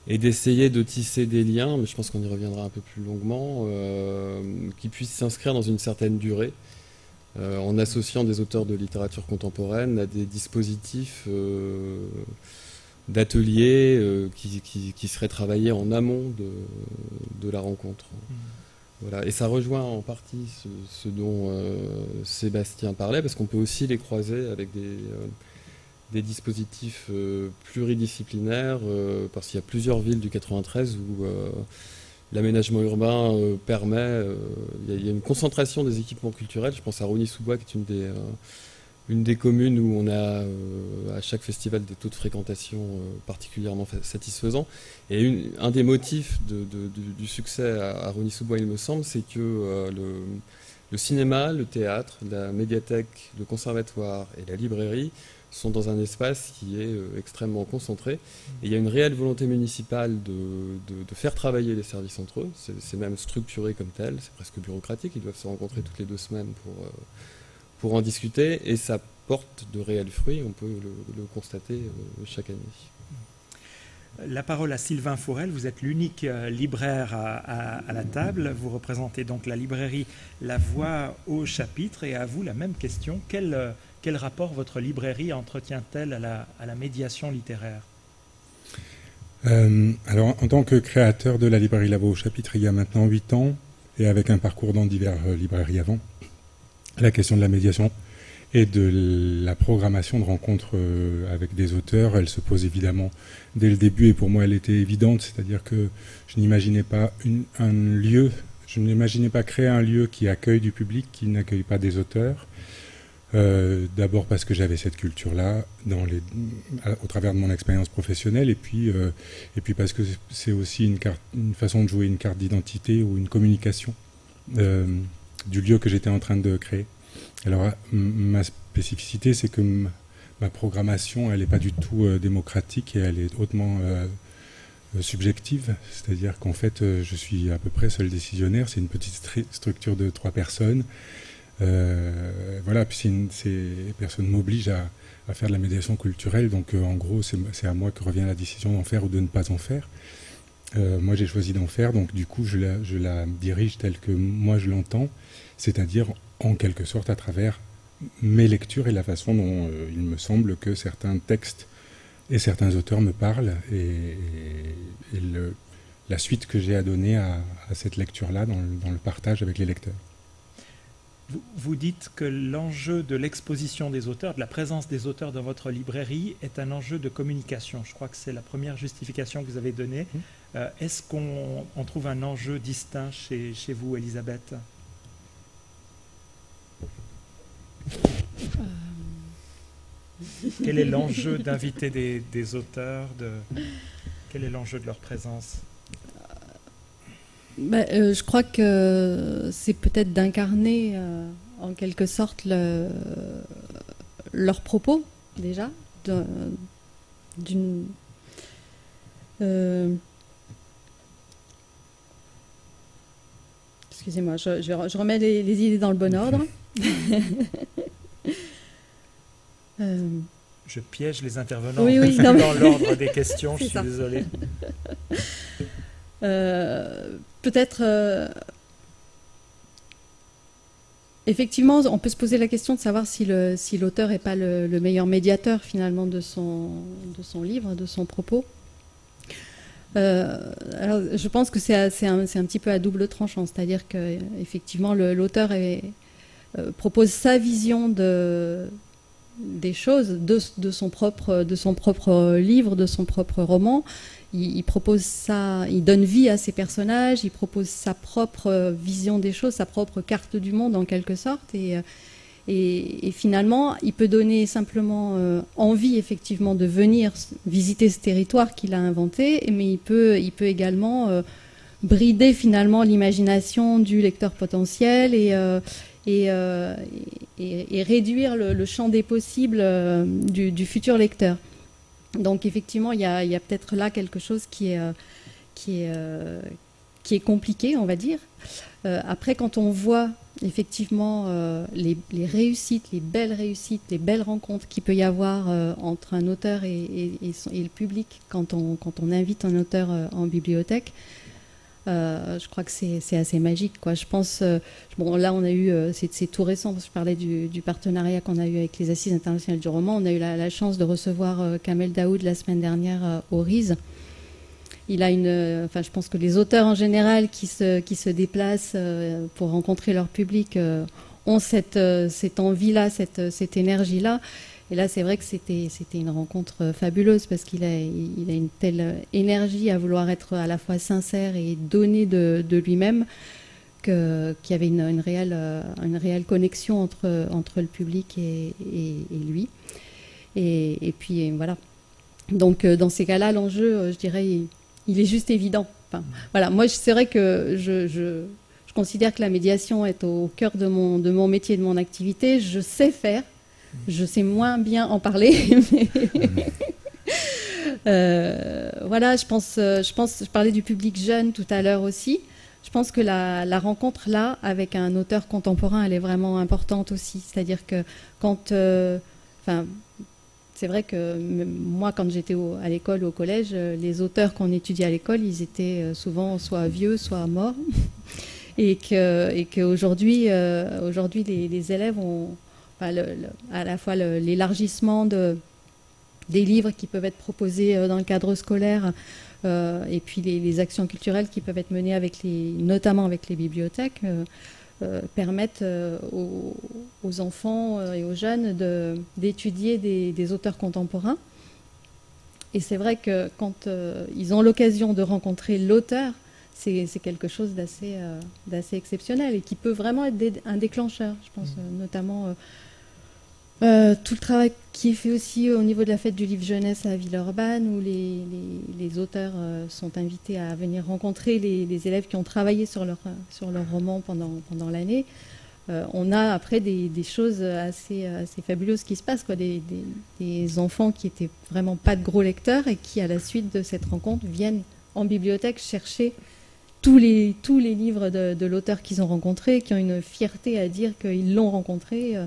et d'essayer de tisser des liens, mais je pense qu'on y reviendra un peu plus longuement, qui puissent s'inscrire dans une certaine durée, en associant des auteurs de littérature contemporaine à des dispositifs d'ateliers qui seraient travaillés en amont de la rencontre. Voilà. Et ça rejoint en partie ce dont Sébastien parlait, parce qu'on peut aussi les croiser avec des dispositifs pluridisciplinaires, parce qu'il y a plusieurs villes du 93 où l'aménagement urbain permet... il y a une concentration des équipements culturels. Je pense à Rosny-sous-Bois, qui est une des communes où on a à chaque festival des taux de fréquentation particulièrement satisfaisants. Et un des motifs du succès à Rosny-sous-Bois, il me semble, c'est que Le cinéma, le théâtre, la médiathèque, le conservatoire et la librairie sont dans un espace qui est extrêmement concentré. Et il y a une réelle volonté municipale de faire travailler les services entre eux. C'est même structuré comme tel, c'est presque bureaucratique. Ils doivent se rencontrer toutes les 2 semaines pour en discuter. Et ça porte de réels fruits, on peut le constater chaque année. La parole à Sylvain Fourel, vous êtes l'unique libraire à la table. Vous représentez donc la librairie La Voix au chapitre. Et à vous, la même question. Quel rapport votre librairie entretient-elle à la médiation littéraire ? Alors, en tant que créateur de la librairie La Voix au chapitre, il y a maintenant 8 ans, et avec un parcours dans diverses librairies avant, la question de la médiation et de la programmation de rencontres avec des auteurs, elle se pose évidemment dès le début, et pour moi elle était évidente, c'est-à-dire que je n'imaginais pas je n'imaginais pas créer un lieu qui accueille du public, qui n'accueille pas des auteurs. D'abord parce que j'avais cette culture-là au travers de mon expérience professionnelle, et puis parce que c'est aussi une façon de jouer une carte d'identité ou une communication du lieu que j'étais en train de créer. Alors ma spécificité, c'est que ma programmation, elle n'est pas du tout démocratique, et elle est hautement subjective, c'est-à-dire qu'en fait je suis à peu près seul décisionnaire. C'est une petite structure de 3 personnes. Voilà, puis ces personnes m'obligent à faire de la médiation culturelle, donc en gros c'est à moi que revient la décision d'en faire ou de ne pas en faire. Moi j'ai choisi d'en faire, donc du coup je la dirige telle que moi je l'entends, c'est-à-dire en quelque sorte à travers mes lectures et la façon dont il me semble que certains textes et certains auteurs me parlent, et la suite que j'ai à donner à cette lecture-là dans le partage avec les lecteurs. Vous dites que l'enjeu de l'exposition des auteurs, de la présence des auteurs dans votre librairie est un enjeu de communication. Je crois que c'est la première justification que vous avez donnée. Est-ce qu'on trouve un enjeu distinct chez vous, Elisabeth ? Quel est l'enjeu d'inviter des auteurs Quel est l'enjeu de leur présence ? Je crois que c'est peut-être d'incarner en quelque sorte leurs propos déjà, excusez-moi, je remets les idées dans le bon ordre. Je piège les intervenants oui, dans l'ordre des questions, je suis désolé. Peut-être, effectivement, on peut se poser la question de savoir si l'auteur n'est pas le meilleur médiateur finalement de son livre, de son propos. Alors, je pense que c'est un petit peu à double tranchant, c'est-à-dire qu'effectivement l'auteur propose sa vision des choses, de son propre livre, de son propre roman. Il propose ça, il donne vie à ses personnages, il propose sa propre vision des choses, sa propre carte du monde en quelque sorte, et finalement il peut donner simplement envie effectivement de venir visiter ce territoire qu'il a inventé, mais il peut également brider finalement l'imagination du lecteur potentiel et réduire le champ des possibles du futur lecteur. Donc effectivement, il y a peut-être là quelque chose qui est compliqué, on va dire. Après, quand on voit effectivement les réussites, les belles rencontres qu'il peut y avoir entre un auteur et le public quand on invite un auteur en bibliothèque, je crois que c'est assez magique, quoi. Je pense, bon là on a eu, c'est tout récent, parce que je parlais du partenariat qu'on a eu avec les Assises internationales du roman. On a eu la chance de recevoir Kamel Daoud la semaine dernière au RISE. Il a je pense que les auteurs en général qui se déplacent pour rencontrer leur public ont cette envie-là, cette énergie-là. Et là, c'est vrai que c'était une rencontre fabuleuse, parce qu'il a une telle énergie à vouloir être à la fois sincère et donner de lui-même, qu'il y avait une réelle connexion entre le public et lui. Et puis voilà. Donc dans ces cas-là, l'enjeu, je dirais, il est juste évident. Enfin, voilà. Moi, c'est vrai que je je considère que la médiation est au cœur de mon métier, de mon activité. Je sais faire, je sais moins bien en parler. Voilà, je parlais du public jeune tout à l'heure aussi. Je pense que la rencontre là avec un auteur contemporain, elle est vraiment importante aussi. C'est-à-dire que c'est vrai que moi, quand j'étais à l'école ou au collège, les auteurs qu'on étudiait à l'école, ils étaient souvent soit vieux, soit morts. Et qu'aujourd'hui, les élèves ont à la fois l'élargissement des livres qui peuvent être proposés dans le cadre scolaire et puis les actions culturelles qui peuvent être menées notamment avec les bibliothèques permettent aux enfants et aux jeunes d'étudier des auteurs contemporains. Et c'est vrai que quand ils ont l'occasion de rencontrer l'auteur, c'est quelque chose d'assez exceptionnel et qui peut vraiment être un déclencheur, je pense, notamment tout le travail qui est fait aussi au niveau de la fête du livre jeunesse à Villeurbanne, où les auteurs sont invités à venir rencontrer les élèves qui ont travaillé sur leur roman pendant l'année. On a après des choses assez fabuleuses qui se passent, quoi, des enfants qui étaient vraiment pas de gros lecteurs et qui, à la suite de cette rencontre, viennent en bibliothèque chercher tous les livres de l'auteur qu'ils ont rencontré, qui ont une fierté à dire qu'ils l'ont rencontré.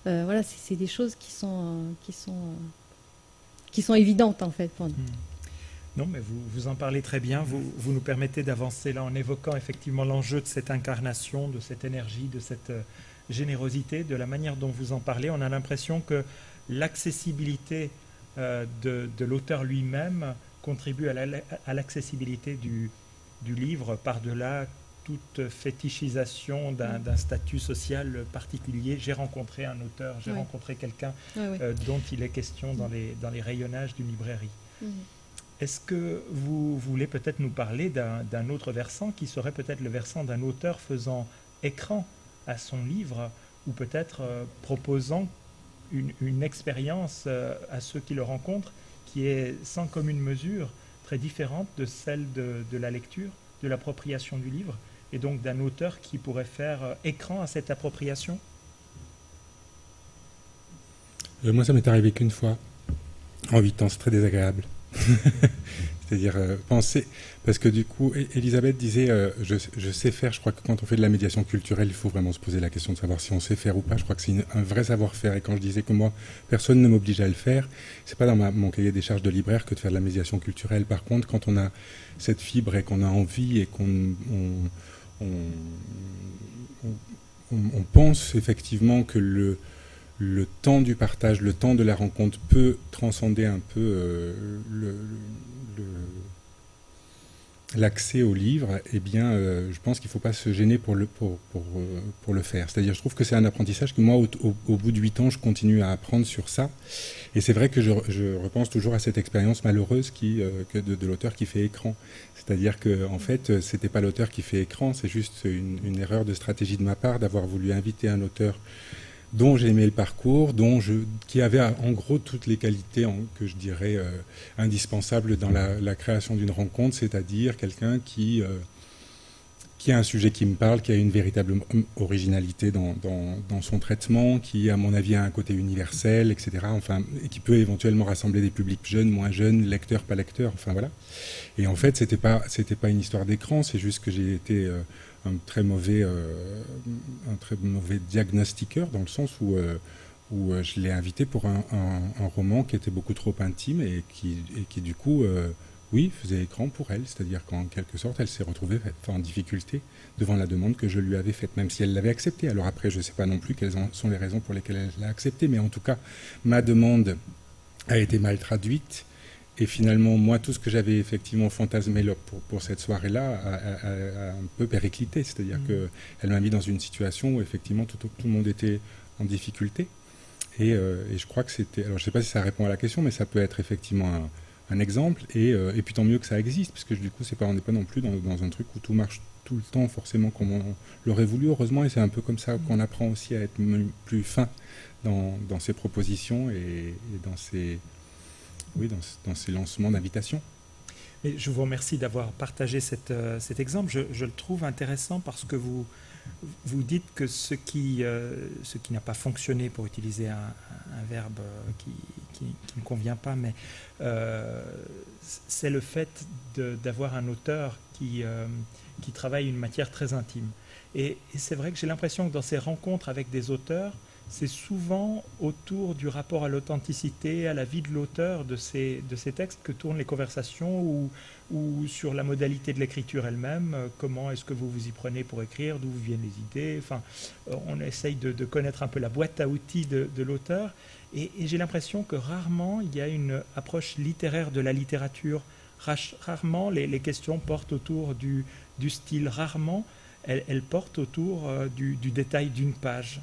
Voilà, c'est des choses qui sont évidentes en fait pour nous. Non, mais vous en parlez très bien. Vous nous permettez d'avancer là en évoquant effectivement l'enjeu de cette incarnation, de cette énergie, de cette générosité, de la manière dont vous en parlez. On a l'impression que l'accessibilité de l'auteur lui-même contribue à l'accessibilité du livre par-delà toute fétichisation d'un statut social particulier. J'ai rencontré un auteur, j'ai rencontré quelqu'un dont il est question dans les rayonnages d'une librairie. Est-ce que vous voulez peut-être nous parler d'un autre versant qui serait peut-être le versant d'un auteur faisant écran à son livre ou peut-être proposant une expérience à ceux qui le rencontrent qui est sans commune mesure très différente de celle de la lecture, de l'appropriation du livre, et donc d'un auteur qui pourrait faire écran à cette appropriation? Moi, ça m'est arrivé qu'une fois, en 8 ans, c'est très désagréable. C'est-à-dire penser, parce que du coup, Elisabeth disait, je sais faire, je crois que quand on fait de la médiation culturelle, il faut vraiment se poser la question de savoir si on sait faire ou pas. Je crois que c'est un vrai savoir-faire, et quand je disais que moi, personne ne m'oblige à le faire, c'est pas dans mon cahier des charges de libraire que de faire de la médiation culturelle. Par contre, quand on a cette fibre et qu'on a envie et qu'on pense effectivement que le temps du partage, le temps de la rencontre peut transcender un peu l'accès au livre, eh bien, je pense qu'il ne faut pas se gêner pour le faire. C'est-à-dire, je trouve que c'est un apprentissage que moi, au bout de 8 ans, je continue à apprendre sur ça. Et c'est vrai que je repense toujours à cette expérience malheureuse de l'auteur qui fait écran. C'est-à-dire que, en fait, c'était pas l'auteur qui fait écran, c'est juste une erreur de stratégie de ma part d'avoir voulu inviter un auteur dont j'aimais le parcours, qui avait en gros toutes les qualités que je dirais indispensables dans la création d'une rencontre, c'est-à-dire quelqu'un qui a un sujet qui me parle, qui a une véritable originalité dans son traitement, qui à mon avis a un côté universel, etc. Enfin, et qui peut éventuellement rassembler des publics jeunes, moins jeunes, lecteurs, pas lecteurs, enfin voilà. Et en fait, c'était pas une histoire d'écran, c'est juste que j'ai été un très mauvais diagnostiqueur, dans le sens où je l'ai invité pour un roman qui était beaucoup trop intime et qui du coup, faisait écran pour elle. C'est-à-dire qu'en quelque sorte, elle s'est retrouvée en difficulté devant la demande que je lui avais faite, même si elle l'avait acceptée. Alors après, je ne sais pas non plus quelles sont les raisons pour lesquelles elle l'a acceptée, mais en tout cas, ma demande a été mal traduite. Et finalement, moi, tout ce que j'avais effectivement fantasmé pour cette soirée-là a un peu périclité. C'est-à-dire qu'elle m'a mis dans une situation où effectivement tout le monde était en difficulté. Et je crois que c'était... Alors je ne sais pas si ça répond à la question, mais ça peut être effectivement un exemple. Et puis tant mieux que ça existe, parce que du coup, on n'est pas non plus dans un truc où tout marche tout le temps forcément comme on l'aurait voulu, heureusement. Et c'est un peu comme ça qu'on apprend aussi à être plus fin dans ses propositions et dans ses... Oui, dans ces lancements d'invitation. Et je vous remercie d'avoir partagé cet exemple. Je le trouve intéressant parce que vous dites que ce qui n'a pas fonctionné, pour utiliser un verbe qui ne convient pas, mais c'est le fait d'avoir un auteur qui travaille une matière très intime. Et c'est vrai que j'ai l'impression que dans ces rencontres avec des auteurs, c'est souvent autour du rapport à l'authenticité, à la vie de l'auteur de ces textes que tournent les conversations, ou sur la modalité de l'écriture elle-même. Comment est-ce que vous vous y prenez pour écrire, d'où viennent les idées. Enfin, on essaye de connaître un peu la boîte à outils de l'auteur. Et j'ai l'impression que rarement il y a une approche littéraire de la littérature. Rarement les questions portent autour du style. Rarement elles portent autour du détail d'une page.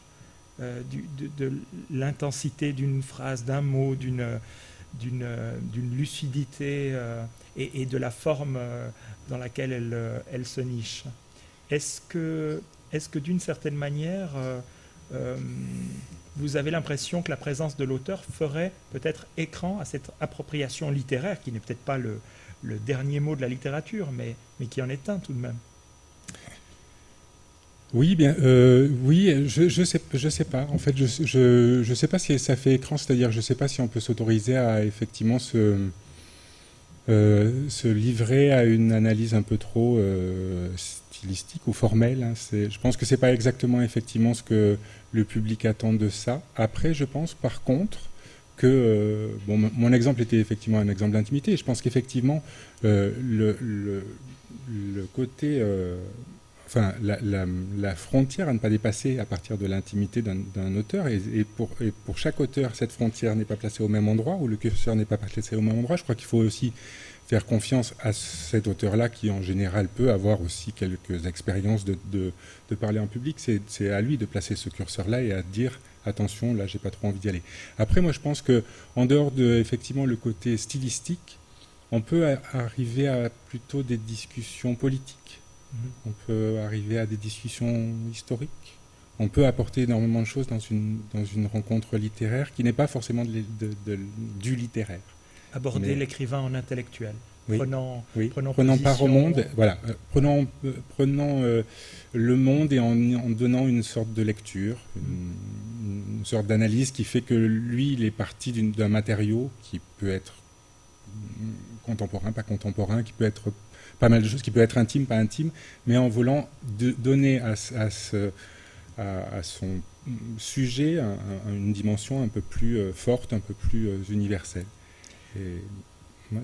De l'intensité d'une phrase, d'un mot, d'une lucidité et de la forme dans laquelle elle se niche. Est-ce que d'une certaine manière, vous avez l'impression que la présence de l'auteur ferait peut-être écran à cette appropriation littéraire, qui n'est peut-être pas le dernier mot de la littérature, mais qui en est un tout de même? Oui, bien, oui, je sais pas. En fait, je sais pas si ça fait écran, c'est-à-dire, je sais pas si on peut s'autoriser à effectivement se livrer à une analyse un peu trop stylistique ou formelle. Hein. Je pense que c'est pas exactement effectivement ce que le public attend de ça. Après, je pense par contre que bon, mon exemple était effectivement un exemple d'intimité. Je pense qu'effectivement le côté enfin, la frontière à ne pas dépasser à partir de l'intimité d'un auteur, et pour chaque auteur, cette frontière n'est pas placée au même endroit, ou le curseur n'est pas placé au même endroit. Je crois qu'il faut aussi faire confiance à cet auteur-là, qui en général peut avoir aussi quelques expériences de parler en public. C'est à lui de placer ce curseur-là et à dire attention, là j'ai pas trop envie d'y aller. Après, moi je pense que en dehors de effectivement le côté stylistique, on peut arriver à plutôt des discussions politiques. On peut arriver à des discussions historiques. On peut apporter énormément de choses dans une rencontre littéraire qui n'est pas forcément du littéraire. Aborder l'écrivain en intellectuel. Oui, Prenant part au monde, voilà, prenant le monde et en donnant une sorte de lecture, une sorte d'analyse qui fait que lui, il est parti d'un matériau qui peut être contemporain, pas contemporain, qui peut être pas mal de choses, qui peut être intime, pas intime, mais en voulant donner à son sujet une dimension un peu plus forte, un peu plus universelle. Et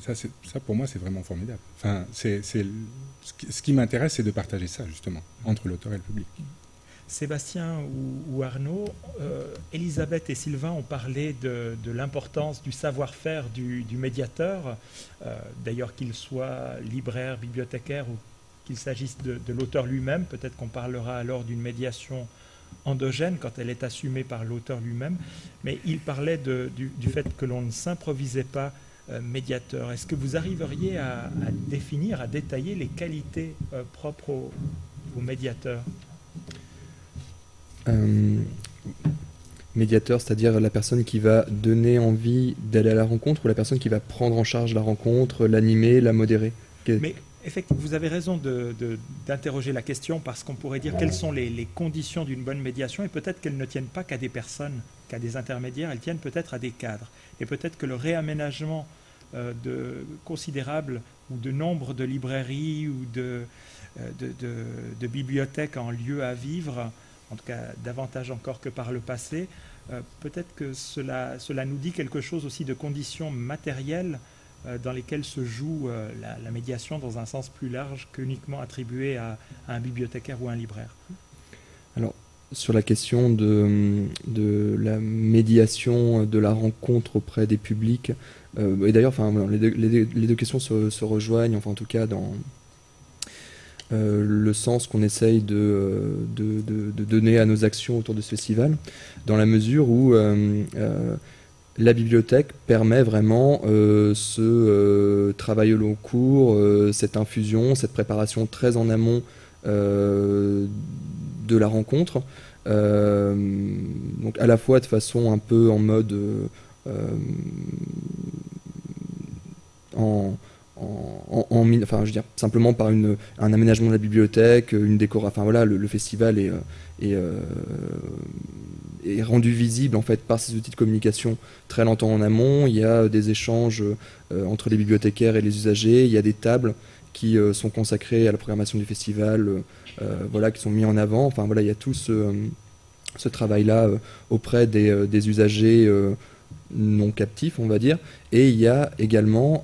ça, pour moi, c'est vraiment formidable. Enfin, ce qui m'intéresse, c'est de partager ça, justement, entre l'auteur et le public. Sébastien ou Arnaud, Elisabeth et Sylvain ont parlé de l'importance du savoir-faire du médiateur, d'ailleurs qu'il soit libraire, bibliothécaire, ou qu'il s'agisse de l'auteur lui-même. Peut-être qu'on parlera alors d'une médiation endogène quand elle est assumée par l'auteur lui-même, mais il parlait du fait que l'on ne s'improvisait pas médiateur. Est-ce que vous arriveriez à définir, à détailler les qualités propres aux médiateurs ? Médiateur, c'est-à-dire la personne qui va donner envie d'aller à la rencontre, ou la personne qui va prendre en charge la rencontre, l'animer, la modérer? Mais effectivement, vous avez raison d'interroger la question, parce qu'on pourrait dire quelles sont les conditions d'une bonne médiation, et peut-être qu'elles ne tiennent pas qu'à des personnes, qu'à des intermédiaires, elles tiennent peut-être à des cadres. Et peut-être que le réaménagement considérable ou de nombre de librairies ou de bibliothèques en lieu à vivre, en tout cas davantage encore que par le passé, peut-être que cela nous dit quelque chose aussi de conditions matérielles dans lesquelles se joue la médiation dans un sens plus large qu'uniquement attribué à un bibliothécaire ou un libraire. Alors, sur la question de la médiation, de la rencontre auprès des publics, et d'ailleurs, enfin, les deux questions se rejoignent, enfin en tout cas dans le sens qu'on essaye de donner à nos actions autour de ce festival, dans la mesure où la bibliothèque permet vraiment ce travail au long cours, cette infusion, cette préparation très en amont de la rencontre, donc à la fois de façon un peu en mode enfin, je veux dire, simplement par un aménagement de la bibliothèque, une décoration. Enfin voilà, le festival est rendu visible en fait par ces outils de communication très longtemps en amont. Il y a des échanges entre les bibliothécaires et les usagers. Il y a des tables qui sont consacrées à la programmation du festival, voilà, qui sont mis en avant. Enfin voilà, il y a tout ce travail-là auprès des usagers non captifs, on va dire. Et il y a également,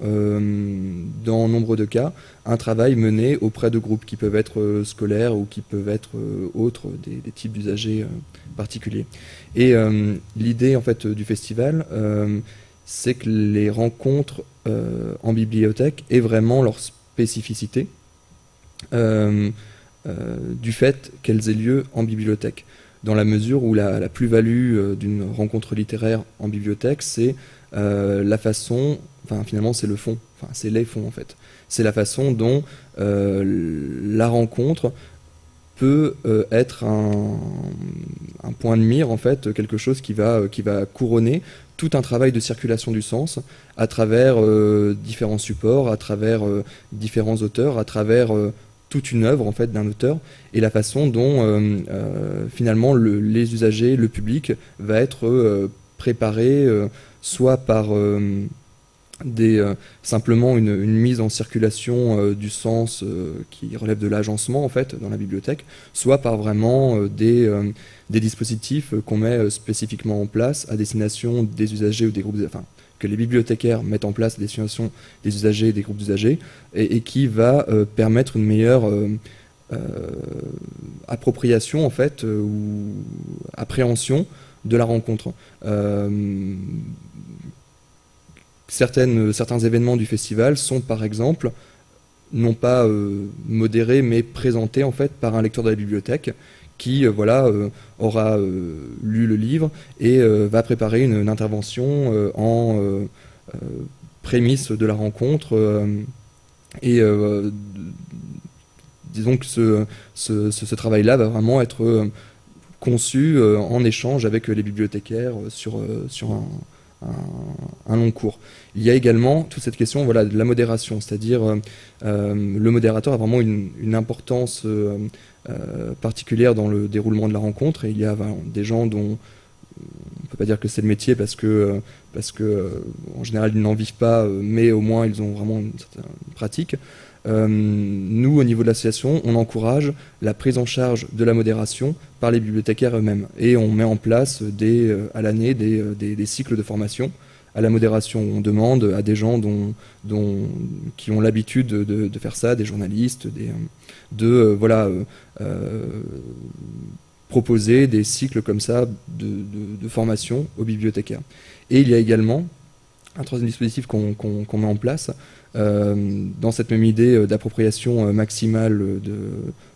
dans nombre de cas, un travail mené auprès de groupes qui peuvent être scolaires ou qui peuvent être autres, des types d'usagers particuliers. Et l'idée en fait du festival, c'est que les rencontres en bibliothèque aient vraiment leur spécificité du fait qu'elles aient lieu en bibliothèque. Dans la mesure où la plus-value d'une rencontre littéraire en bibliothèque, c'est la façon, enfin finalement c'est le fond, enfin c'est les fonds en fait. C'est la façon dont la rencontre peut être un point de mire en fait, quelque chose qui va couronner tout un travail de circulation du sens à travers différents supports, à travers différents auteurs, à travers toute une œuvre en fait d'un auteur, et la façon dont finalement les usagers, le public va être préparé soit par simplement une mise en circulation du sens qui relève de l'agencement en fait dans la bibliothèque, soit par vraiment des dispositifs qu'on met spécifiquement en place à destination des usagers ou des groupes, enfin que les bibliothécaires mettent en place à destination des usagers et des groupes d'usagers, et qui va permettre une meilleure appropriation en fait ou appréhension de la rencontre. Certains événements du festival sont par exemple non pas modérés mais présentés en fait par un lecteur de la bibliothèque qui aura lu le livre et va préparer une intervention en prémisse de la rencontre disons que ce travail-là va vraiment être conçu en échange avec les bibliothécaires sur un long cours. Il y a également toute cette question de la modération, c'est-à-dire le modérateur a vraiment une importance particulière dans le déroulement de la rencontre, et il y a des gens dont on ne peut pas dire que c'est le métier parce que en général ils n'en vivent pas, mais au moins ils ont vraiment une certaine pratique. Nous, au niveau de l'association, on encourage la prise en charge de la modération par les bibliothécaires eux-mêmes, et on met en place à l'année des cycles de formation à la modération. On demande à des gens qui ont l'habitude de faire ça, des journalistes, proposer des cycles comme ça de formation aux bibliothécaires. Et il y a également un troisième dispositif qu'on met en place dans cette même idée d'appropriation maximale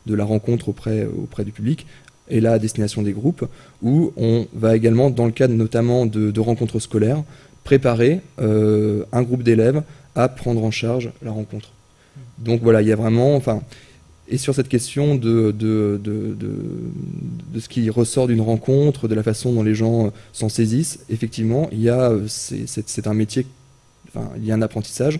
de la rencontre auprès du public, et là à destination des groupes, où on va également, dans le cadre notamment de rencontres scolaires, préparer un groupe d'élèves à prendre en charge la rencontre. Donc voilà, il y a vraiment, et sur cette question de ce qui ressort d'une rencontre, de la façon dont les gens s'en saisissent, effectivement, c'est un métier, il y a un apprentissage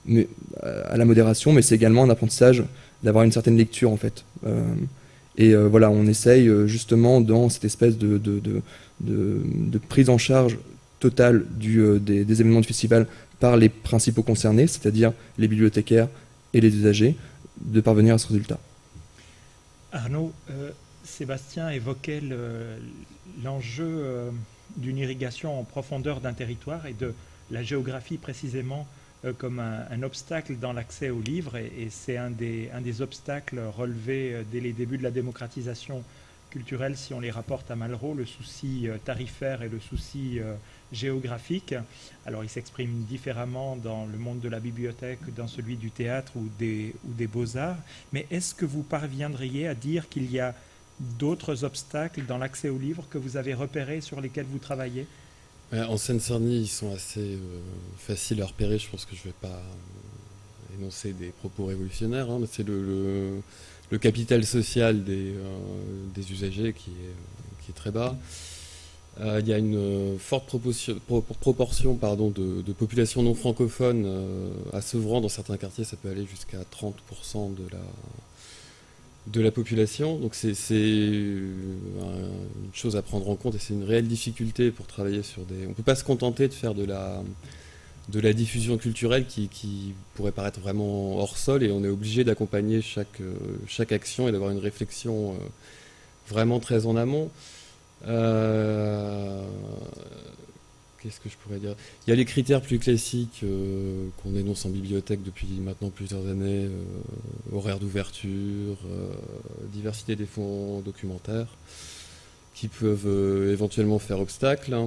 mais, à la modération, mais c'est également un apprentissage d'avoir une certaine lecture en fait. On essaye justement dans cette espèce de prise en charge totale des événements du festival par les principaux concernés, c'est-à-dire les bibliothécaires et les usagers, de parvenir à ce résultat. Arnaud, Sébastien évoquait l'enjeu d'une irrigation en profondeur d'un territoire et de la géographie précisément comme un obstacle dans l'accès aux livres, et c'est un des obstacles relevés dès les débuts de la démocratisation culturelle, si on les rapporte à Malraux, le souci tarifaire et le souci géographique. Alors il s'exprime différemment dans le monde de la bibliothèque, dans celui du théâtre ou des beaux-arts, mais est-ce que vous parviendriez à dire qu'il y a d'autres obstacles dans l'accès aux livres que vous avez repérés, sur lesquels vous travaillez ? En Seine-Saint-Denis, ils sont assez faciles à repérer. Je pense que je ne vais pas énoncer des propos révolutionnaires, mais c'est le capital social des usagers qui est très bas. Il y a une forte proportion de population non francophone à Sevran. Dans certains quartiers, ça peut aller jusqu'à 30% de la population. Donc c'est une chose à prendre en compte et c'est une réelle difficulté pour travailler sur des... On ne peut pas se contenter de faire de la diffusion culturelle qui pourrait paraître vraiment hors sol, et on est obligé d'accompagner chaque action et d'avoir une réflexion vraiment très en amont. Qu'est-ce que je pourrais dire? Il y a les critères plus classiques qu'on énonce en bibliothèque depuis maintenant plusieurs années, horaire d'ouverture, diversité des fonds documentaires, qui peuvent éventuellement faire obstacle.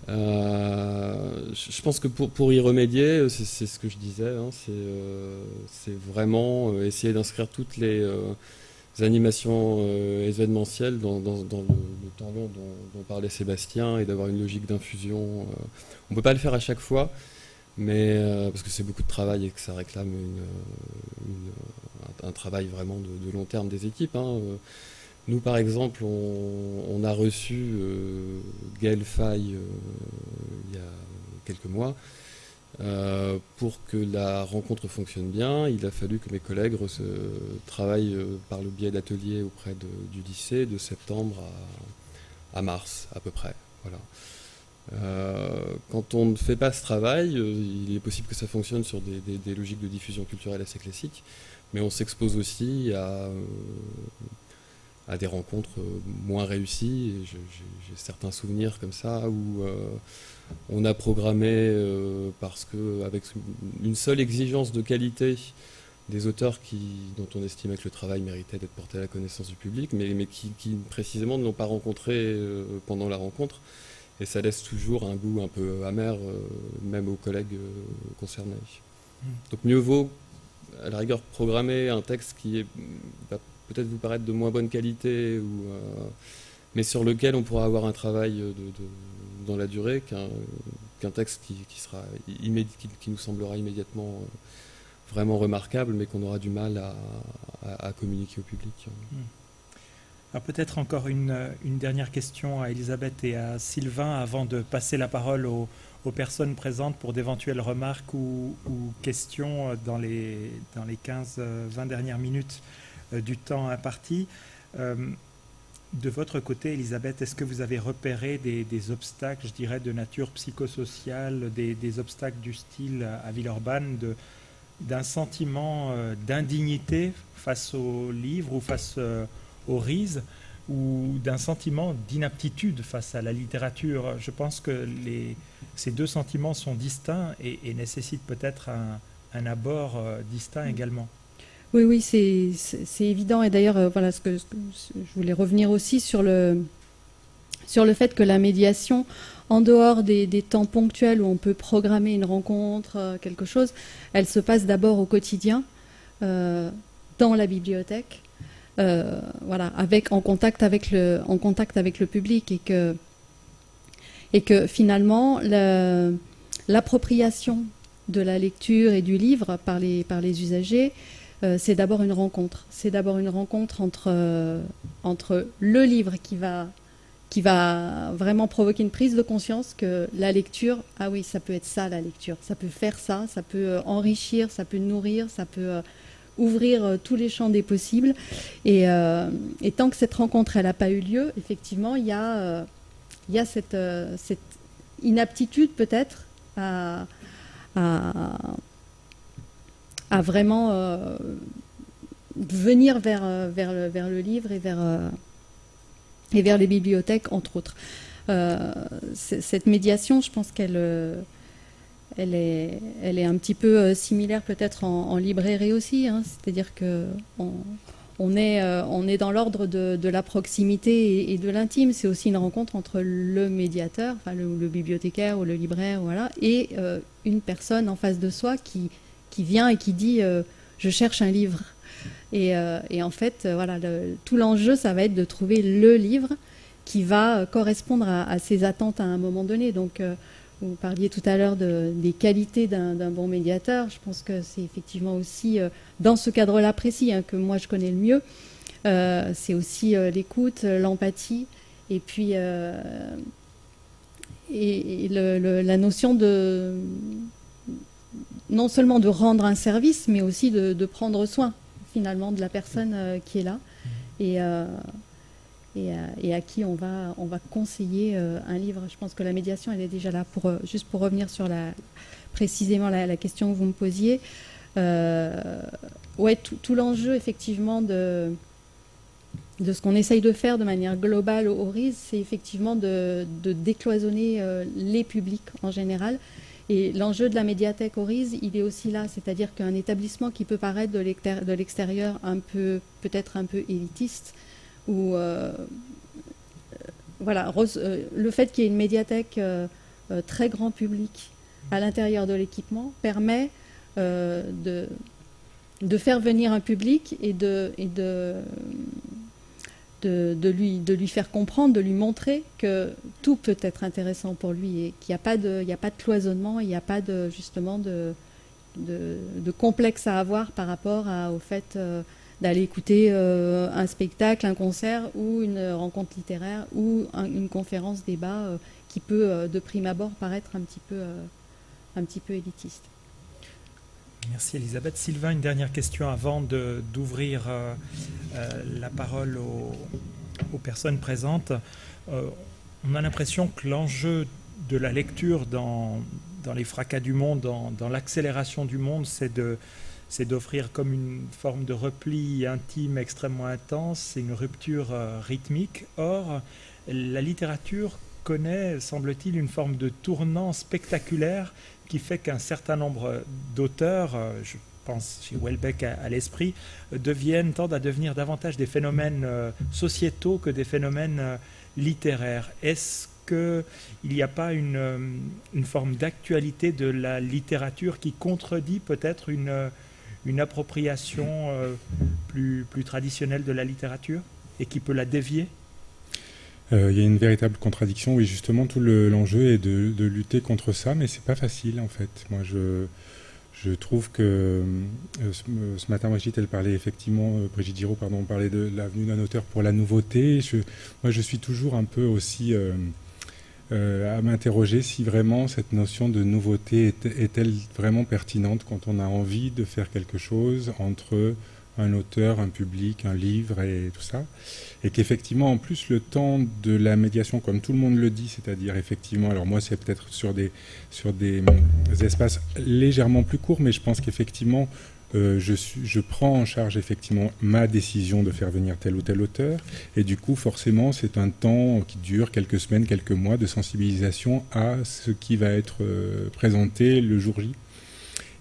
Je pense que pour y remédier, c'est ce que je disais, hein, c'est vraiment essayer d'inscrire toutes les animations événementielles dans le temps long dont parlait Sébastien, et d'avoir une logique d'infusion. On ne peut pas le faire à chaque fois, mais parce que c'est beaucoup de travail et que ça réclame un travail vraiment de long terme des équipes. Hein. Nous, par exemple, on a reçu Gaël Faye il y a quelques mois. Pour que la rencontre fonctionne bien, il a fallu que mes collègues travaillent par le biais d'ateliers auprès du lycée de septembre à mars à peu près. Voilà. Quand on ne fait pas ce travail, il est possible que ça fonctionne sur des logiques de diffusion culturelle assez classiques, mais on s'expose aussi à des rencontres moins réussies. Et j'ai certains souvenirs comme ça où on a programmé parce qu'avec une seule exigence de qualité des auteurs dont on estimait que le travail méritait d'être porté à la connaissance du public, mais qui précisément ne l'ont pas rencontré pendant la rencontre. Et ça laisse toujours un goût un peu amer, même aux collègues concernés. Donc mieux vaut, à la rigueur, programmer un texte qui va peut-être vous paraître de moins bonne qualité, mais sur lequel on pourra avoir un travail dans la durée, qu'un texte qui nous semblera immédiatement vraiment remarquable, mais qu'on aura du mal à communiquer au public. Alors peut-être encore une dernière question à Elisabeth et à Sylvain avant de passer la parole aux personnes présentes pour d'éventuelles remarques ou questions dans les 15-20 dernières minutes du temps imparti. De votre côté, Elisabeth, est-ce que vous avez repéré des obstacles, je dirais, de nature psychosociale, des obstacles du style à Villeurbanne, d'un sentiment d'indignité face au livre ou face au RISE, ou d'un sentiment d'inaptitude face à la littérature? Je pense que ces deux sentiments sont distincts et nécessitent peut-être un abord distinct également. Oui, c'est évident. Et d'ailleurs, voilà, je voulais revenir aussi sur le fait que la médiation, en dehors des temps ponctuels où on peut programmer une rencontre, quelque chose, elle se passe d'abord au quotidien, dans la bibliothèque, voilà, en contact avec le public, et que finalement l'appropriation de la lecture et du livre par les usagers, c'est d'abord une rencontre. C'est d'abord une rencontre entre le livre qui va vraiment provoquer une prise de conscience que la lecture, ah oui, ça peut être ça, la lecture. Ça peut faire ça peut enrichir, ça peut nourrir, ça peut ouvrir tous les champs des possibles. Et tant que cette rencontre, elle n'a pas eu lieu, effectivement, il y a cette inaptitude peut-être à vraiment venir vers le livre et vers les bibliothèques, entre autres. Cette médiation, je pense qu'elle est un petit peu similaire peut-être en librairie aussi, hein. C'est-à-dire qu'on est dans l'ordre de la proximité et de l'intime. C'est aussi une rencontre entre le médiateur, enfin le bibliothécaire ou le libraire, voilà, et une personne en face de soi qui vient et qui dit je cherche un livre. Et en fait, voilà, tout l'enjeu, ça va être de trouver le livre qui va correspondre à ses attentes à un moment donné. Donc, vous parliez tout à l'heure des qualités d'un bon médiateur. Je pense que c'est effectivement aussi, dans ce cadre-là précis, hein, que moi je connais le mieux, c'est aussi l'écoute, l'empathie Et puis, la notion de non seulement de rendre un service, mais aussi de prendre soin finalement de la personne qui est là et à qui on va conseiller un livre. Je pense que la médiation, elle est déjà là juste pour revenir sur précisément la question que vous me posiez. Ouais, tout l'enjeu effectivement de ce qu'on essaye de faire de manière globale au RISE, c'est effectivement de décloisonner les publics en général. Et l'enjeu de la médiathèque au RISE, il est aussi là, c'est-à-dire qu'un établissement qui peut paraître de l'extérieur peut-être un peu élitiste, ou voilà, le fait qu'il y ait une médiathèque très grand public à l'intérieur de l'équipement permet de faire venir un public et de lui faire comprendre, de lui montrer que tout peut être intéressant pour lui et qu'il n'y a pas de cloisonnement, il n'y a pas justement de complexe à avoir par rapport au fait d'aller écouter un spectacle, un concert ou une rencontre littéraire ou une conférence débat qui peut de prime abord paraître un petit peu élitiste. Merci Elisabeth. Sylvain, une dernière question avant d'ouvrir la parole aux personnes présentes. On a l'impression que l'enjeu de la lecture dans les fracas du monde, dans l'accélération du monde, c'est d'offrir comme une forme de repli intime extrêmement intense, c'est une rupture rythmique. Or, la littérature connaît, semble-t-il, une forme de tournant spectaculaire qui fait qu'un certain nombre d'auteurs, je pense chez Houellebecq à l'esprit, tendent à devenir davantage des phénomènes sociétaux que des phénomènes littéraires. Est-ce qu'il n'y a pas une forme d'actualité de la littérature qui contredit peut-être une appropriation plus traditionnelle de la littérature et qui peut la dévier ? Il y a une véritable contradiction, oui, justement, tout l'enjeu est de lutter contre ça, mais c'est pas facile, en fait. Moi, je trouve que ce matin, Brigitte Giraud, parlait de l'avenue d'un auteur pour la nouveauté. Moi, je suis toujours un peu aussi à m'interroger si vraiment cette notion de nouveauté est-elle vraiment pertinente quand on a envie de faire quelque chose entre un auteur, un public, un livre et tout ça. Et qu'effectivement, en plus, le temps de la médiation, comme tout le monde le dit, c'est-à-dire effectivement, alors moi c'est peut-être sur des espaces légèrement plus courts, mais je pense qu'effectivement, je prends en charge effectivement ma décision de faire venir tel ou tel auteur, et du coup, forcément, c'est un temps qui dure quelques semaines, quelques mois de sensibilisation à ce qui va être présenté le jour J.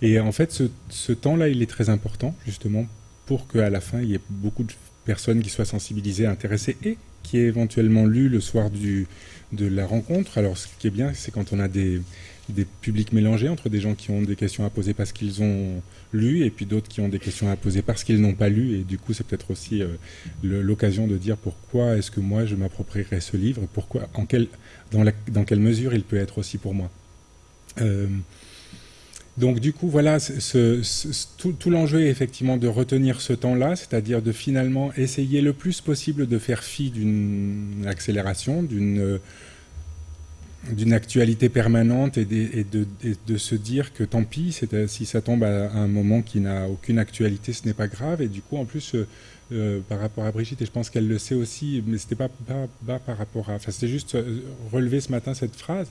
Et en fait, ce temps-là, il est très important, justement, pour qu'à la fin, il y ait beaucoup de personnes qui soient sensibilisées, intéressées et qui aient éventuellement lu le soir de la rencontre. Alors, ce qui est bien, c'est quand on a des publics mélangés entre des gens qui ont des questions à poser parce qu'ils ont lu et puis d'autres qui ont des questions à poser parce qu'ils n'ont pas lu. Et du coup, c'est peut-être aussi l'occasion de dire pourquoi est-ce que moi, je m'approprierais ce livre, dans quelle mesure il peut être aussi pour moi. Donc du coup, voilà, tout l'enjeu est effectivement de retenir ce temps-là, c'est-à-dire de finalement essayer le plus possible de faire fi d'une accélération, d'une actualité permanente et de se dire que tant pis, si ça tombe à un moment qui n'a aucune actualité, ce n'est pas grave. Et du coup, en plus, par rapport à Brigitte, et je pense qu'elle le sait aussi, mais c'était pas par rapport à... Enfin, c'était juste relever ce matin cette phrase.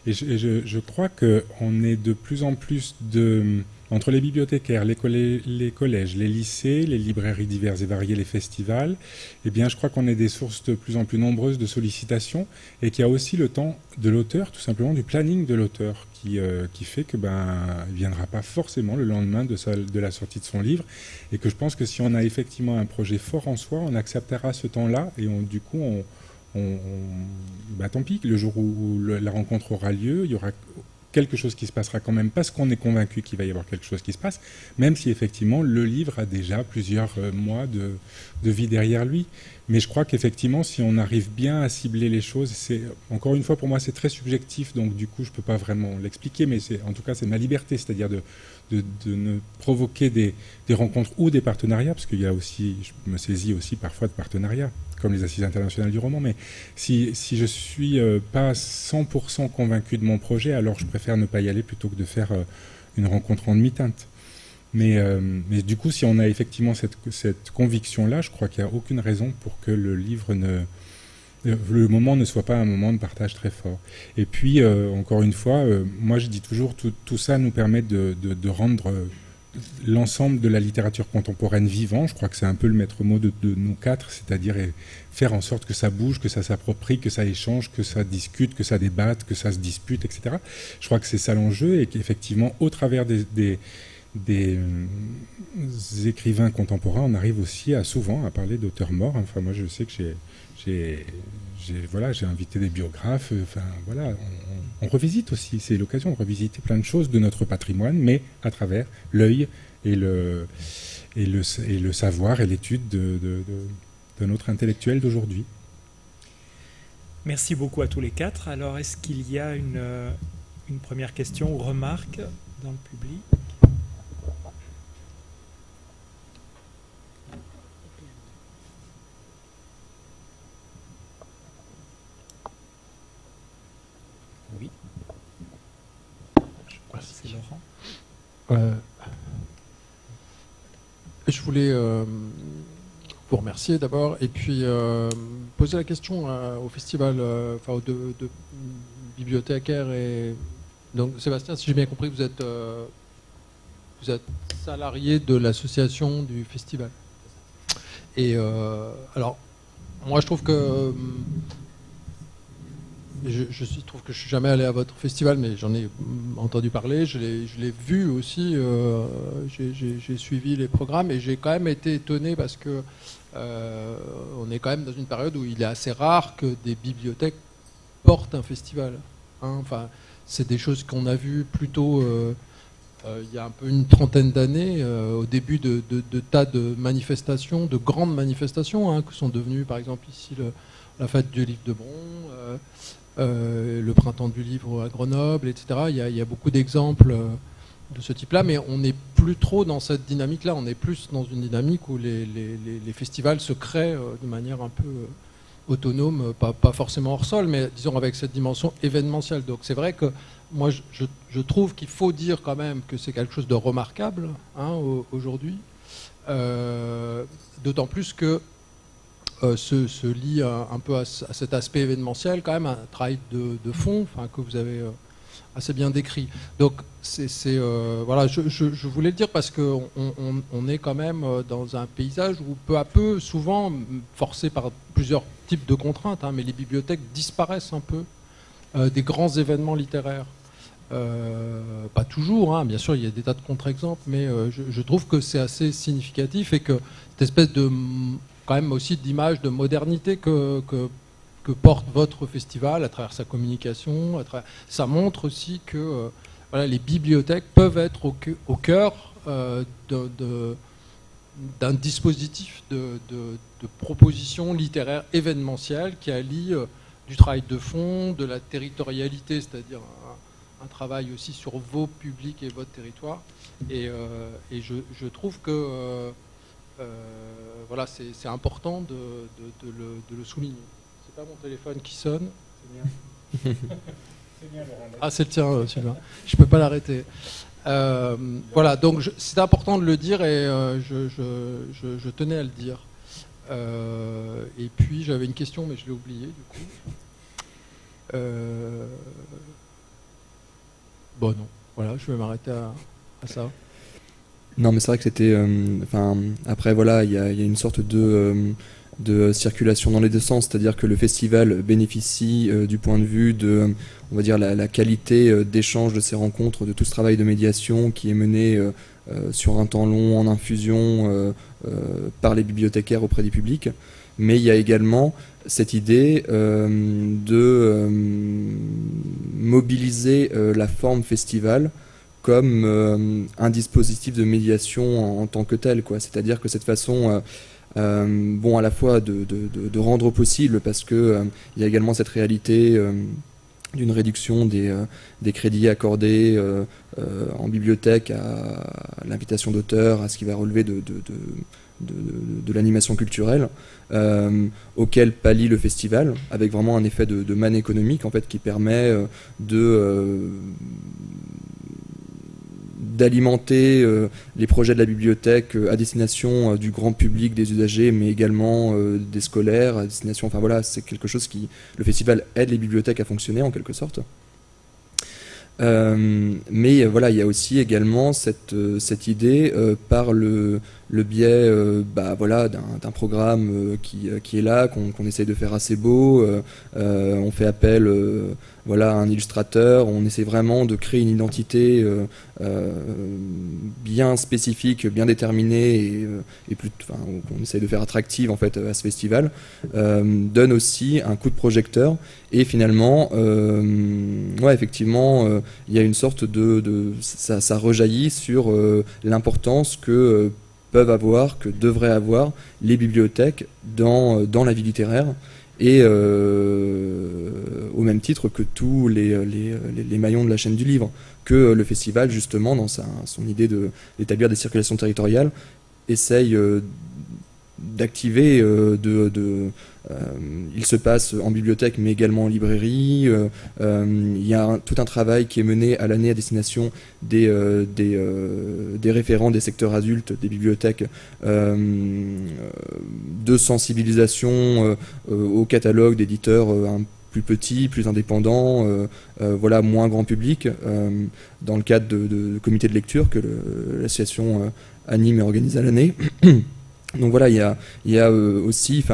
Et je crois qu'on est de plus en plus entre les bibliothécaires, les collèges, les lycées, les librairies diverses et variées, les festivals, eh bien, je crois qu'on est des sources de plus en plus nombreuses de sollicitations et qu'il y a aussi le temps de l'auteur, tout simplement du planning de l'auteur, qui fait que il viendra pas forcément le lendemain de la sortie de son livre, et que je pense que si on a effectivement un projet fort en soi, on acceptera ce temps-là et du coup tant pis, le jour où la rencontre aura lieu, il y aura quelque chose qui se passera quand même parce qu'on est convaincu qu'il va y avoir quelque chose qui se passe, même si effectivement le livre a déjà plusieurs mois de vie derrière lui. Mais je crois qu'effectivement, si on arrive bien à cibler les choses, encore une fois, pour moi, c'est très subjectif, donc du coup, je ne peux pas vraiment l'expliquer, mais en tout cas, c'est ma liberté, c'est-à-dire de ne provoquer des rencontres ou des partenariats, parce qu'il y a aussi, je me saisis aussi parfois de partenariats, comme les Assises internationales du roman, mais si je ne suis pas 100% convaincu de mon projet, alors je préfère ne pas y aller plutôt que de faire une rencontre en demi-teinte. Mais du coup, si on a effectivement cette conviction-là, je crois qu'il n'y a aucune raison pour que le livre le moment ne soit pas un moment de partage très fort. Et puis, encore une fois, moi je dis toujours, tout ça nous permet de rendre l'ensemble de la littérature contemporaine vivant. Je crois que c'est un peu le maître mot de nous quatre, c'est-à-dire faire en sorte que ça bouge, que ça s'approprie, que ça échange, que ça discute, que ça débatte, que ça se dispute, etc. Je crois que c'est ça l'enjeu, et qu'effectivement, au travers des écrivains contemporains, on arrive aussi souvent à parler d'auteurs morts. Enfin, moi, je sais que j'ai invité des biographes. Enfin, voilà, on revisite aussi. C'est l'occasion de revisiter plein de choses de notre patrimoine, mais à travers l'œil et le savoir et l'étude de notre intellectuel d'aujourd'hui. Merci beaucoup à tous les quatre. Alors, est-ce qu'il y a une première question ou remarque dans le public ? Oui. Je crois que c'est Laurent. Je voulais vous remercier d'abord, et puis poser la question au festival, aux deux bibliothécaires. Et donc, Sébastien, si j'ai bien compris, vous êtes salarié de l'association du festival. Et alors, moi, je trouve que je trouve que je suis jamais allé à votre festival, mais j'en ai entendu parler, je l'ai vu aussi, j'ai suivi les programmes, et j'ai quand même été étonné parce que on est quand même dans une période où il est assez rare que des bibliothèques portent un festival. Hein. Enfin, c'est des choses qu'on a vues plutôt il y a un peu une trentaine d'années, au début de tas de manifestations, de grandes manifestations, hein, que sont devenues par exemple ici la fête du livre de Bron, le printemps du livre à Grenoble, etc. Il y a beaucoup d'exemples de ce type-là, mais on n'est plus trop dans cette dynamique-là. On est plus dans une dynamique où les festivals se créent de manière un peu autonome, pas forcément hors sol, mais disons avec cette dimension événementielle. Donc c'est vrai que moi je trouve qu'il faut dire quand même que c'est quelque chose de remarquable, hein, aujourd'hui, d'autant plus que se lie un peu à cet aspect événementiel, quand même, un travail de fond, enfin, que vous avez assez bien décrit. Donc, voilà, je voulais le dire parce qu'on est quand même dans un paysage où peu à peu, souvent, forcé par plusieurs types de contraintes, hein, mais les bibliothèques disparaissent un peu des grands événements littéraires. Pas toujours, hein, bien sûr, il y a des tas de contre-exemples, mais je trouve que c'est assez significatif, et que cette espèce de quand même aussi d'image de modernité que porte votre festival à travers sa communication. Ça montre aussi que voilà, les bibliothèques peuvent être au cœur d'un dispositif de propositions littéraires événementielles qui allie du travail de fond, de la territorialité, c'est-à-dire un travail aussi sur vos publics et votre territoire. Et je trouve que voilà, c'est important de le souligner. C'est pas mon téléphone qui sonne, c'est bien. Ah, c'est le tien, Sylvain. Je peux pas l'arrêter. Voilà, donc c'est important de le dire, et je tenais à le dire. Et puis j'avais une question, mais je l'ai oubliée du coup. Bon, non. Voilà, je vais m'arrêter à ça. Non, mais c'est vrai que c'était... après, voilà, il y a une sorte de circulation dans les deux sens, c'est-à-dire que le festival bénéficie du point de vue de, on va dire, la qualité d'échange de ces rencontres, de tout ce travail de médiation qui est mené sur un temps long, en infusion, par les bibliothécaires auprès du public. Mais il y a également cette idée de mobiliser la forme festival comme un dispositif de médiation en tant que tel, quoi. C'est-à-dire que cette façon Bon, à la fois de rendre possible, parce que il y a également cette réalité d'une réduction des crédits accordés en bibliothèque à l'invitation d'auteurs, à ce qui va relever de l'animation culturelle, auquel pallie le festival, avec vraiment un effet de manne économique en fait, qui permet d'alimenter les projets de la bibliothèque à destination du grand public, des usagers, mais également des scolaires, à destination, enfin voilà, c'est quelque chose qui, le festival aide les bibliothèques à fonctionner en quelque sorte. Mais voilà, il y a aussi également cette idée par le biais voilà, d'un programme qui est là, qu'on essaye de faire assez beau. On fait appel voilà, à un illustrateur, on essaie vraiment de créer une identité bien spécifique, bien déterminée et qu'on essaye de faire attractive en fait, à ce festival, donne aussi un coup de projecteur. Et finalement, ouais, effectivement, il y a une sorte ça rejaillit sur l'importance que peuvent avoir, que devraient avoir les bibliothèques dans la vie littéraire, et au même titre que tous les maillons de la chaîne du livre, que le festival, justement, dans son idée d'établir des circulations territoriales, essaye d'activer, il se passe en bibliothèque mais également en librairie. Il y a tout un travail qui est mené à l'année à destination des référents des secteurs adultes des bibliothèques, de sensibilisation au catalogue d'éditeurs plus petits, plus indépendants, voilà, moins grand public, dans le cadre de comités de lecture que l'association anime et organise à l'année. Donc voilà, il y a aussi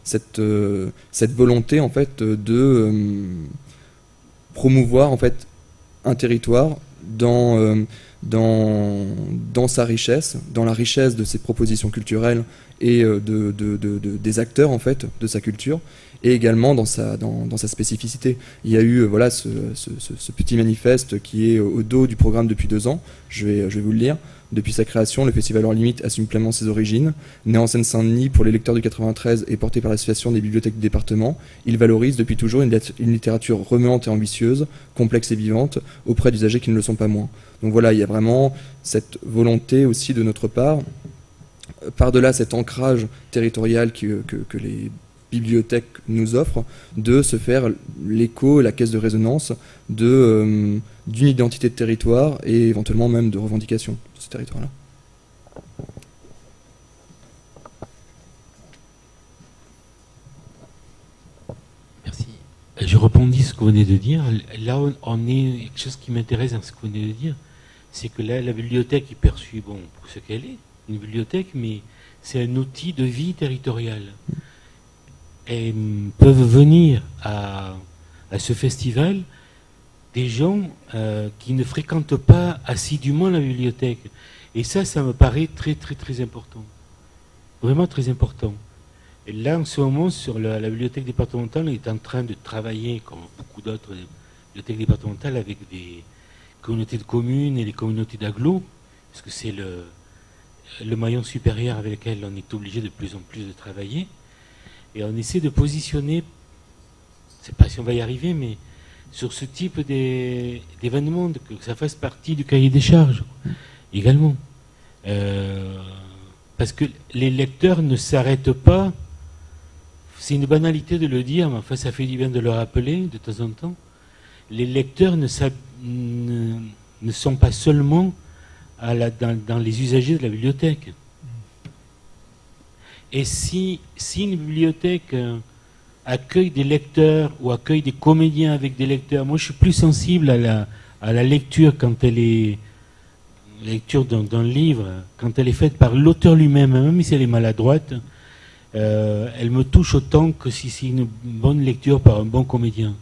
cette volonté en fait de promouvoir en fait un territoire dans sa richesse, dans la richesse de ses propositions culturelles et des acteurs en fait de sa culture, et également dans sa spécificité. Il y a eu voilà ce petit manifeste qui est au dos du programme depuis 2 ans. Je vais vous le lire. Depuis sa création, le Festival Hors Limite assume pleinement ses origines. Né en Seine-Saint-Denis pour les lecteurs du 93 et porté par l'association des bibliothèques du département, il valorise depuis toujours une littérature remuante et ambitieuse, complexe et vivante, auprès d'usagers qui ne le sont pas moins. Donc voilà, il y a vraiment cette volonté aussi de notre part, par-delà cet ancrage territorial que les bibliothèques nous offrent, de se faire l'écho, la caisse de résonance d'une identité de territoire et éventuellement même de revendication de ce territoire-là. Merci. Je rebondis ce que vous venez de dire. Là, on est quelque chose qui m'intéresse dans ce que vous venez de dire, c'est que là, la bibliothèque est perçue, bon, pour ce qu'elle est, une bibliothèque, mais c'est un outil de vie territoriale. Et peuvent venir à ce festival des gens qui ne fréquentent pas assidûment la bibliothèque. Et ça me paraît très très très important. Vraiment très important. Et là, en ce moment, sur la bibliothèque départementale, on est en train de travailler, comme beaucoup d'autres bibliothèques départementales, avec des communautés de communes et les communautés d'agglos, parce que c'est le maillon supérieur avec lequel on est obligé de plus en plus de travailler. Et on essaie de positionner, je ne sais pas si on va y arriver, mais sur ce type d'événement, que ça fasse partie du cahier des charges également. Parce que les lecteurs ne s'arrêtent pas, c'est une banalité de le dire, mais enfin ça fait du bien de le rappeler de temps en temps. Les lecteurs ne sont pas seulement dans les usagers de la bibliothèque. Et si une bibliothèque accueille des lecteurs ou accueille des comédiens avec des lecteurs, moi je suis plus sensible à la lecture quand elle est lecture d'un livre, quand elle est faite par l'auteur lui-même, même si elle est maladroite, elle me touche autant que si c'est une bonne lecture par un bon comédien.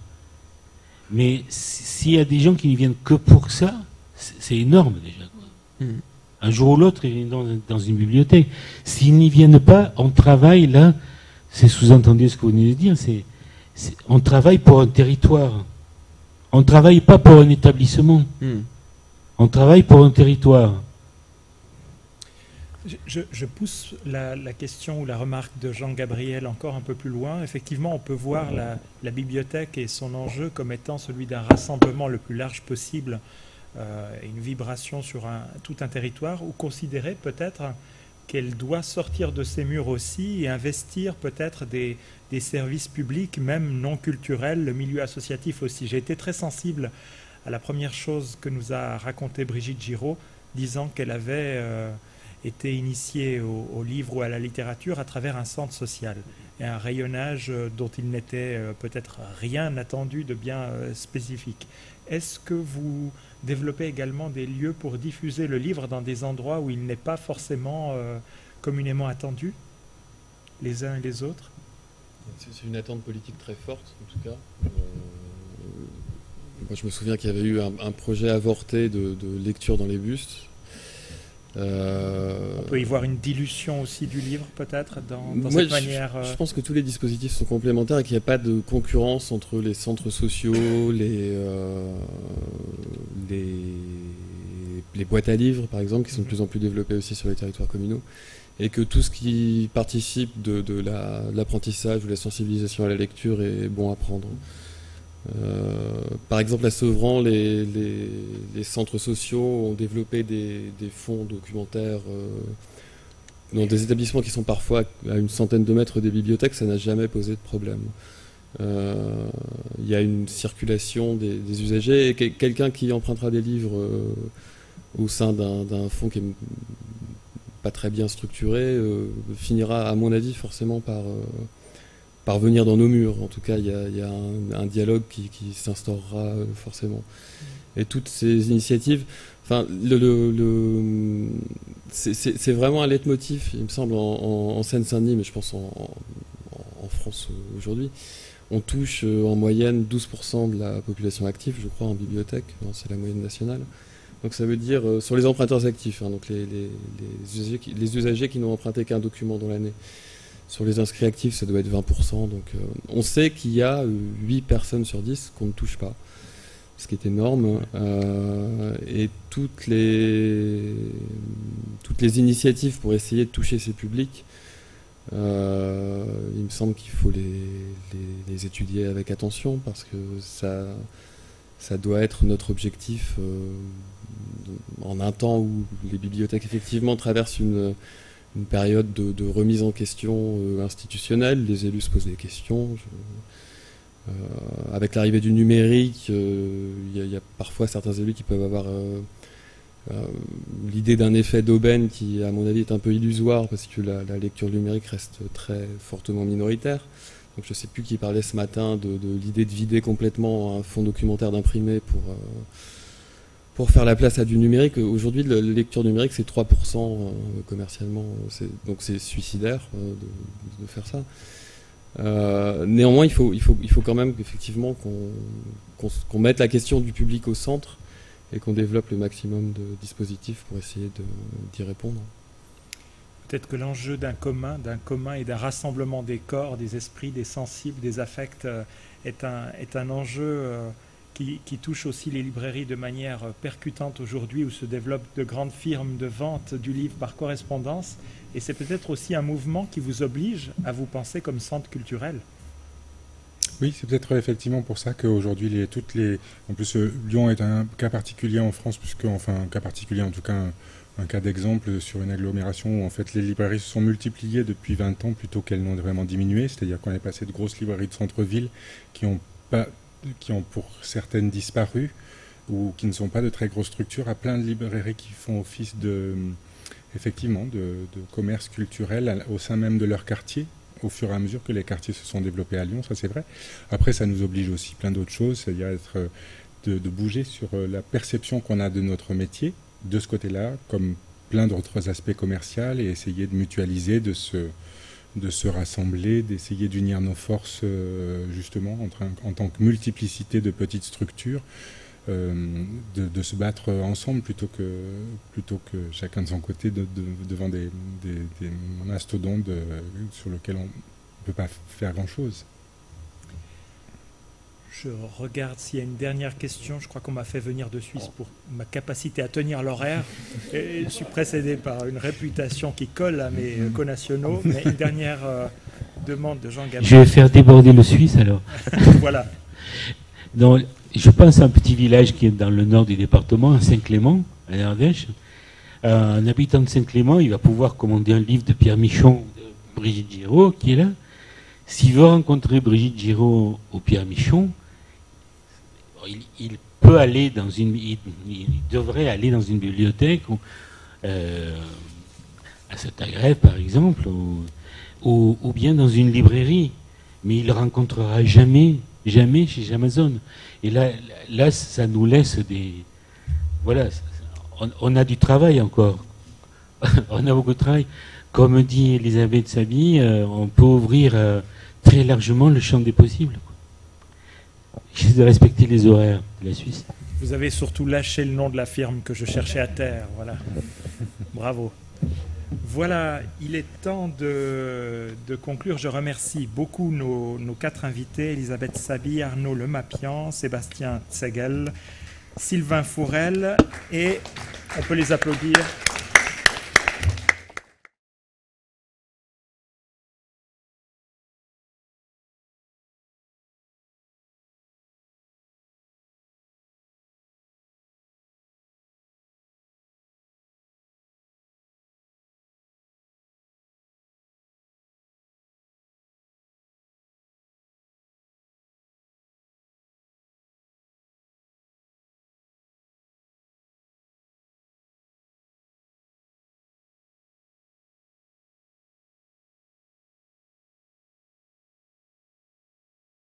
Mais s'il y a des gens qui n'y viennent que pour ça, c'est énorme déjà. Un jour ou l'autre, ils viennent dans une bibliothèque. S'ils n'y viennent pas, on travaille là, c'est sous-entendu ce que vous venez de dire, on travaille pour un territoire. On ne travaille pas pour un établissement. On travaille pour un territoire. Je pousse la question ou la remarque de Jean-Gabriel encore un peu plus loin. Effectivement, on peut voir la bibliothèque et son enjeu comme étant celui d'un rassemblement le plus large possible, une vibration sur tout un territoire, ou considérer peut-être qu'elle doit sortir de ses murs aussi et investir peut-être des services publics, même non culturels, le milieu associatif aussi. J'ai été très sensible à la première chose que nous a raconté Brigitte Giraud, disant qu'elle avait été initiée au livre ou à la littérature à travers un centre social et un rayonnage dont il n'était peut-être rien attendu de bien spécifique. Est-ce que vous développez également des lieux pour diffuser le livre dans des endroits où il n'est pas forcément communément attendu, les uns et les autres? C'est une attente politique très forte, en tout cas. Moi, je me souviens qu'il y avait eu un projet avorté de lecture dans les bus. On peut y voir une dilution aussi du livre, peut-être, dans cette manière. Je pense que tous les dispositifs sont complémentaires et qu'il n'y a pas de concurrence entre les centres sociaux, les boîtes à livres, par exemple, qui sont de plus en plus développées aussi sur les territoires communaux, et que tout ce qui participe de l'apprentissage ou de la sensibilisation à la lecture est bon à prendre. Par exemple, à Sevran, les centres sociaux ont développé des fonds documentaires dans des établissements qui sont parfois à une centaine de mètres des bibliothèques. Ça n'a jamais posé de problème. Il y a une circulation des usagers, et quelqu'un qui empruntera des livres au sein d'un fonds qui n'est pas très bien structuré finira, à mon avis, forcément par venir dans nos murs. En tout cas, il y a un dialogue qui s'instaurera forcément. Et toutes ces initiatives, enfin, c'est vraiment un leitmotiv, il me semble, en Seine-Saint-Denis, mais je pense en France aujourd'hui. On touche en moyenne 12% de la population active, je crois, en bibliothèque. C'est la moyenne nationale. Donc ça veut dire, sur les emprunteurs actifs, donc les usagers qui n'ont emprunté qu'un document dans l'année. Sur les inscrits actifs, ça doit être 20%. Donc on sait qu'il y a 8 personnes sur 10 qu'on ne touche pas, ce qui est énorme. Et toutes les initiatives pour essayer de toucher ces publics, il me semble qu'il faut les étudier avec attention, parce que ça doit être notre objectif en un temps où les bibliothèques effectivement traversent une période de remise en question institutionnelle. Les élus se posent des questions. Avec l'arrivée du numérique, il y a parfois certains élus qui peuvent avoir l'idée d'un effet d'aubaine qui, à mon avis, est un peu illusoire, parce que la lecture numérique reste très fortement minoritaire. Donc je ne sais plus qui parlait ce matin de l'idée de vider complètement un fonds documentaire d'imprimé pour faire la place à du numérique. Aujourd'hui, la lecture numérique, c'est 3% commercialement. Donc c'est suicidaire de faire ça. Néanmoins, il faut quand même effectivement qu'on mette la question du public au centre et qu'on développe le maximum de dispositifs pour essayer d'y répondre. Peut-être que l'enjeu d'un commun et d'un rassemblement des corps, des esprits, des sensibles, des affects est un enjeu qui touche aussi les librairies de manière percutante aujourd'hui, où se développent de grandes firmes de vente du livre par correspondance. Et c'est peut-être aussi un mouvement qui vous oblige à vous penser comme centre culturel. Oui, c'est peut-être effectivement pour ça qu'aujourd'hui, en plus, Lyon est un cas particulier en France, un cas particulier, en tout cas un cas d'exemple sur une agglomération où en fait les librairies se sont multipliées depuis 20 ans plutôt qu'elles n'ont vraiment diminué. C'est-à-dire qu'on est passé de grosses librairies de centre-ville qui ont pour certaines disparu ou qui ne sont pas de très grosses structures, à plein de librairies qui font office de commerce culturel au sein même de leur quartier, au fur et à mesure que les quartiers se sont développés à Lyon, ça c'est vrai. Après, ça nous oblige aussi plein d'autres choses, c'est-à-dire de bouger sur la perception qu'on a de notre métier, de ce côté-là, comme plein d'autres aspects commerciaux, et essayer de mutualiser, de se rassembler, d'essayer d'unir nos forces justement en tant que multiplicité de petites structures, de se battre ensemble plutôt que chacun de son côté devant des mastodontes sur lesquels on ne peut pas faire grand-chose. Je regarde s'il y a une dernière question. Je crois qu'on m'a fait venir de Suisse pour ma capacité à tenir l'horaire. Et je suis précédé par une réputation qui colle à mes connationaux. Mais une dernière demande de Jean-Gabriel. Je vais faire déborder le Suisse alors. Voilà. Donc, je pense à un petit village qui est dans le nord du département, à Saint-Clément, à l'Ardèche. Un habitant de Saint-Clément, il va pouvoir commander un livre de Pierre Michon, de Brigitte Giraud, qui est là. S'il veut rencontrer Brigitte Giraud ou Pierre Michon, il peut aller dans une, il devrait aller dans une bibliothèque, ou, à Saint-Agrève par exemple, ou bien dans une librairie. Mais il ne rencontrera jamais chez Amazon. Et là, ça nous laisse des... Voilà, on a du travail encore. On a beaucoup de travail. Comme dit Elisabeth Sabi, on peut ouvrir très largement le champ des possibles. J'essaie de respecter les horaires de la Suisse. Vous avez surtout lâché le nom de la firme que je cherchais à terre. Voilà. Bravo. Voilà, il est temps de conclure. Je remercie beaucoup nos 4 invités, Elisabeth Sabi, Arnaud Lemapian, Sébastien Tsegel, Sylvain Fourel, et on peut les applaudir.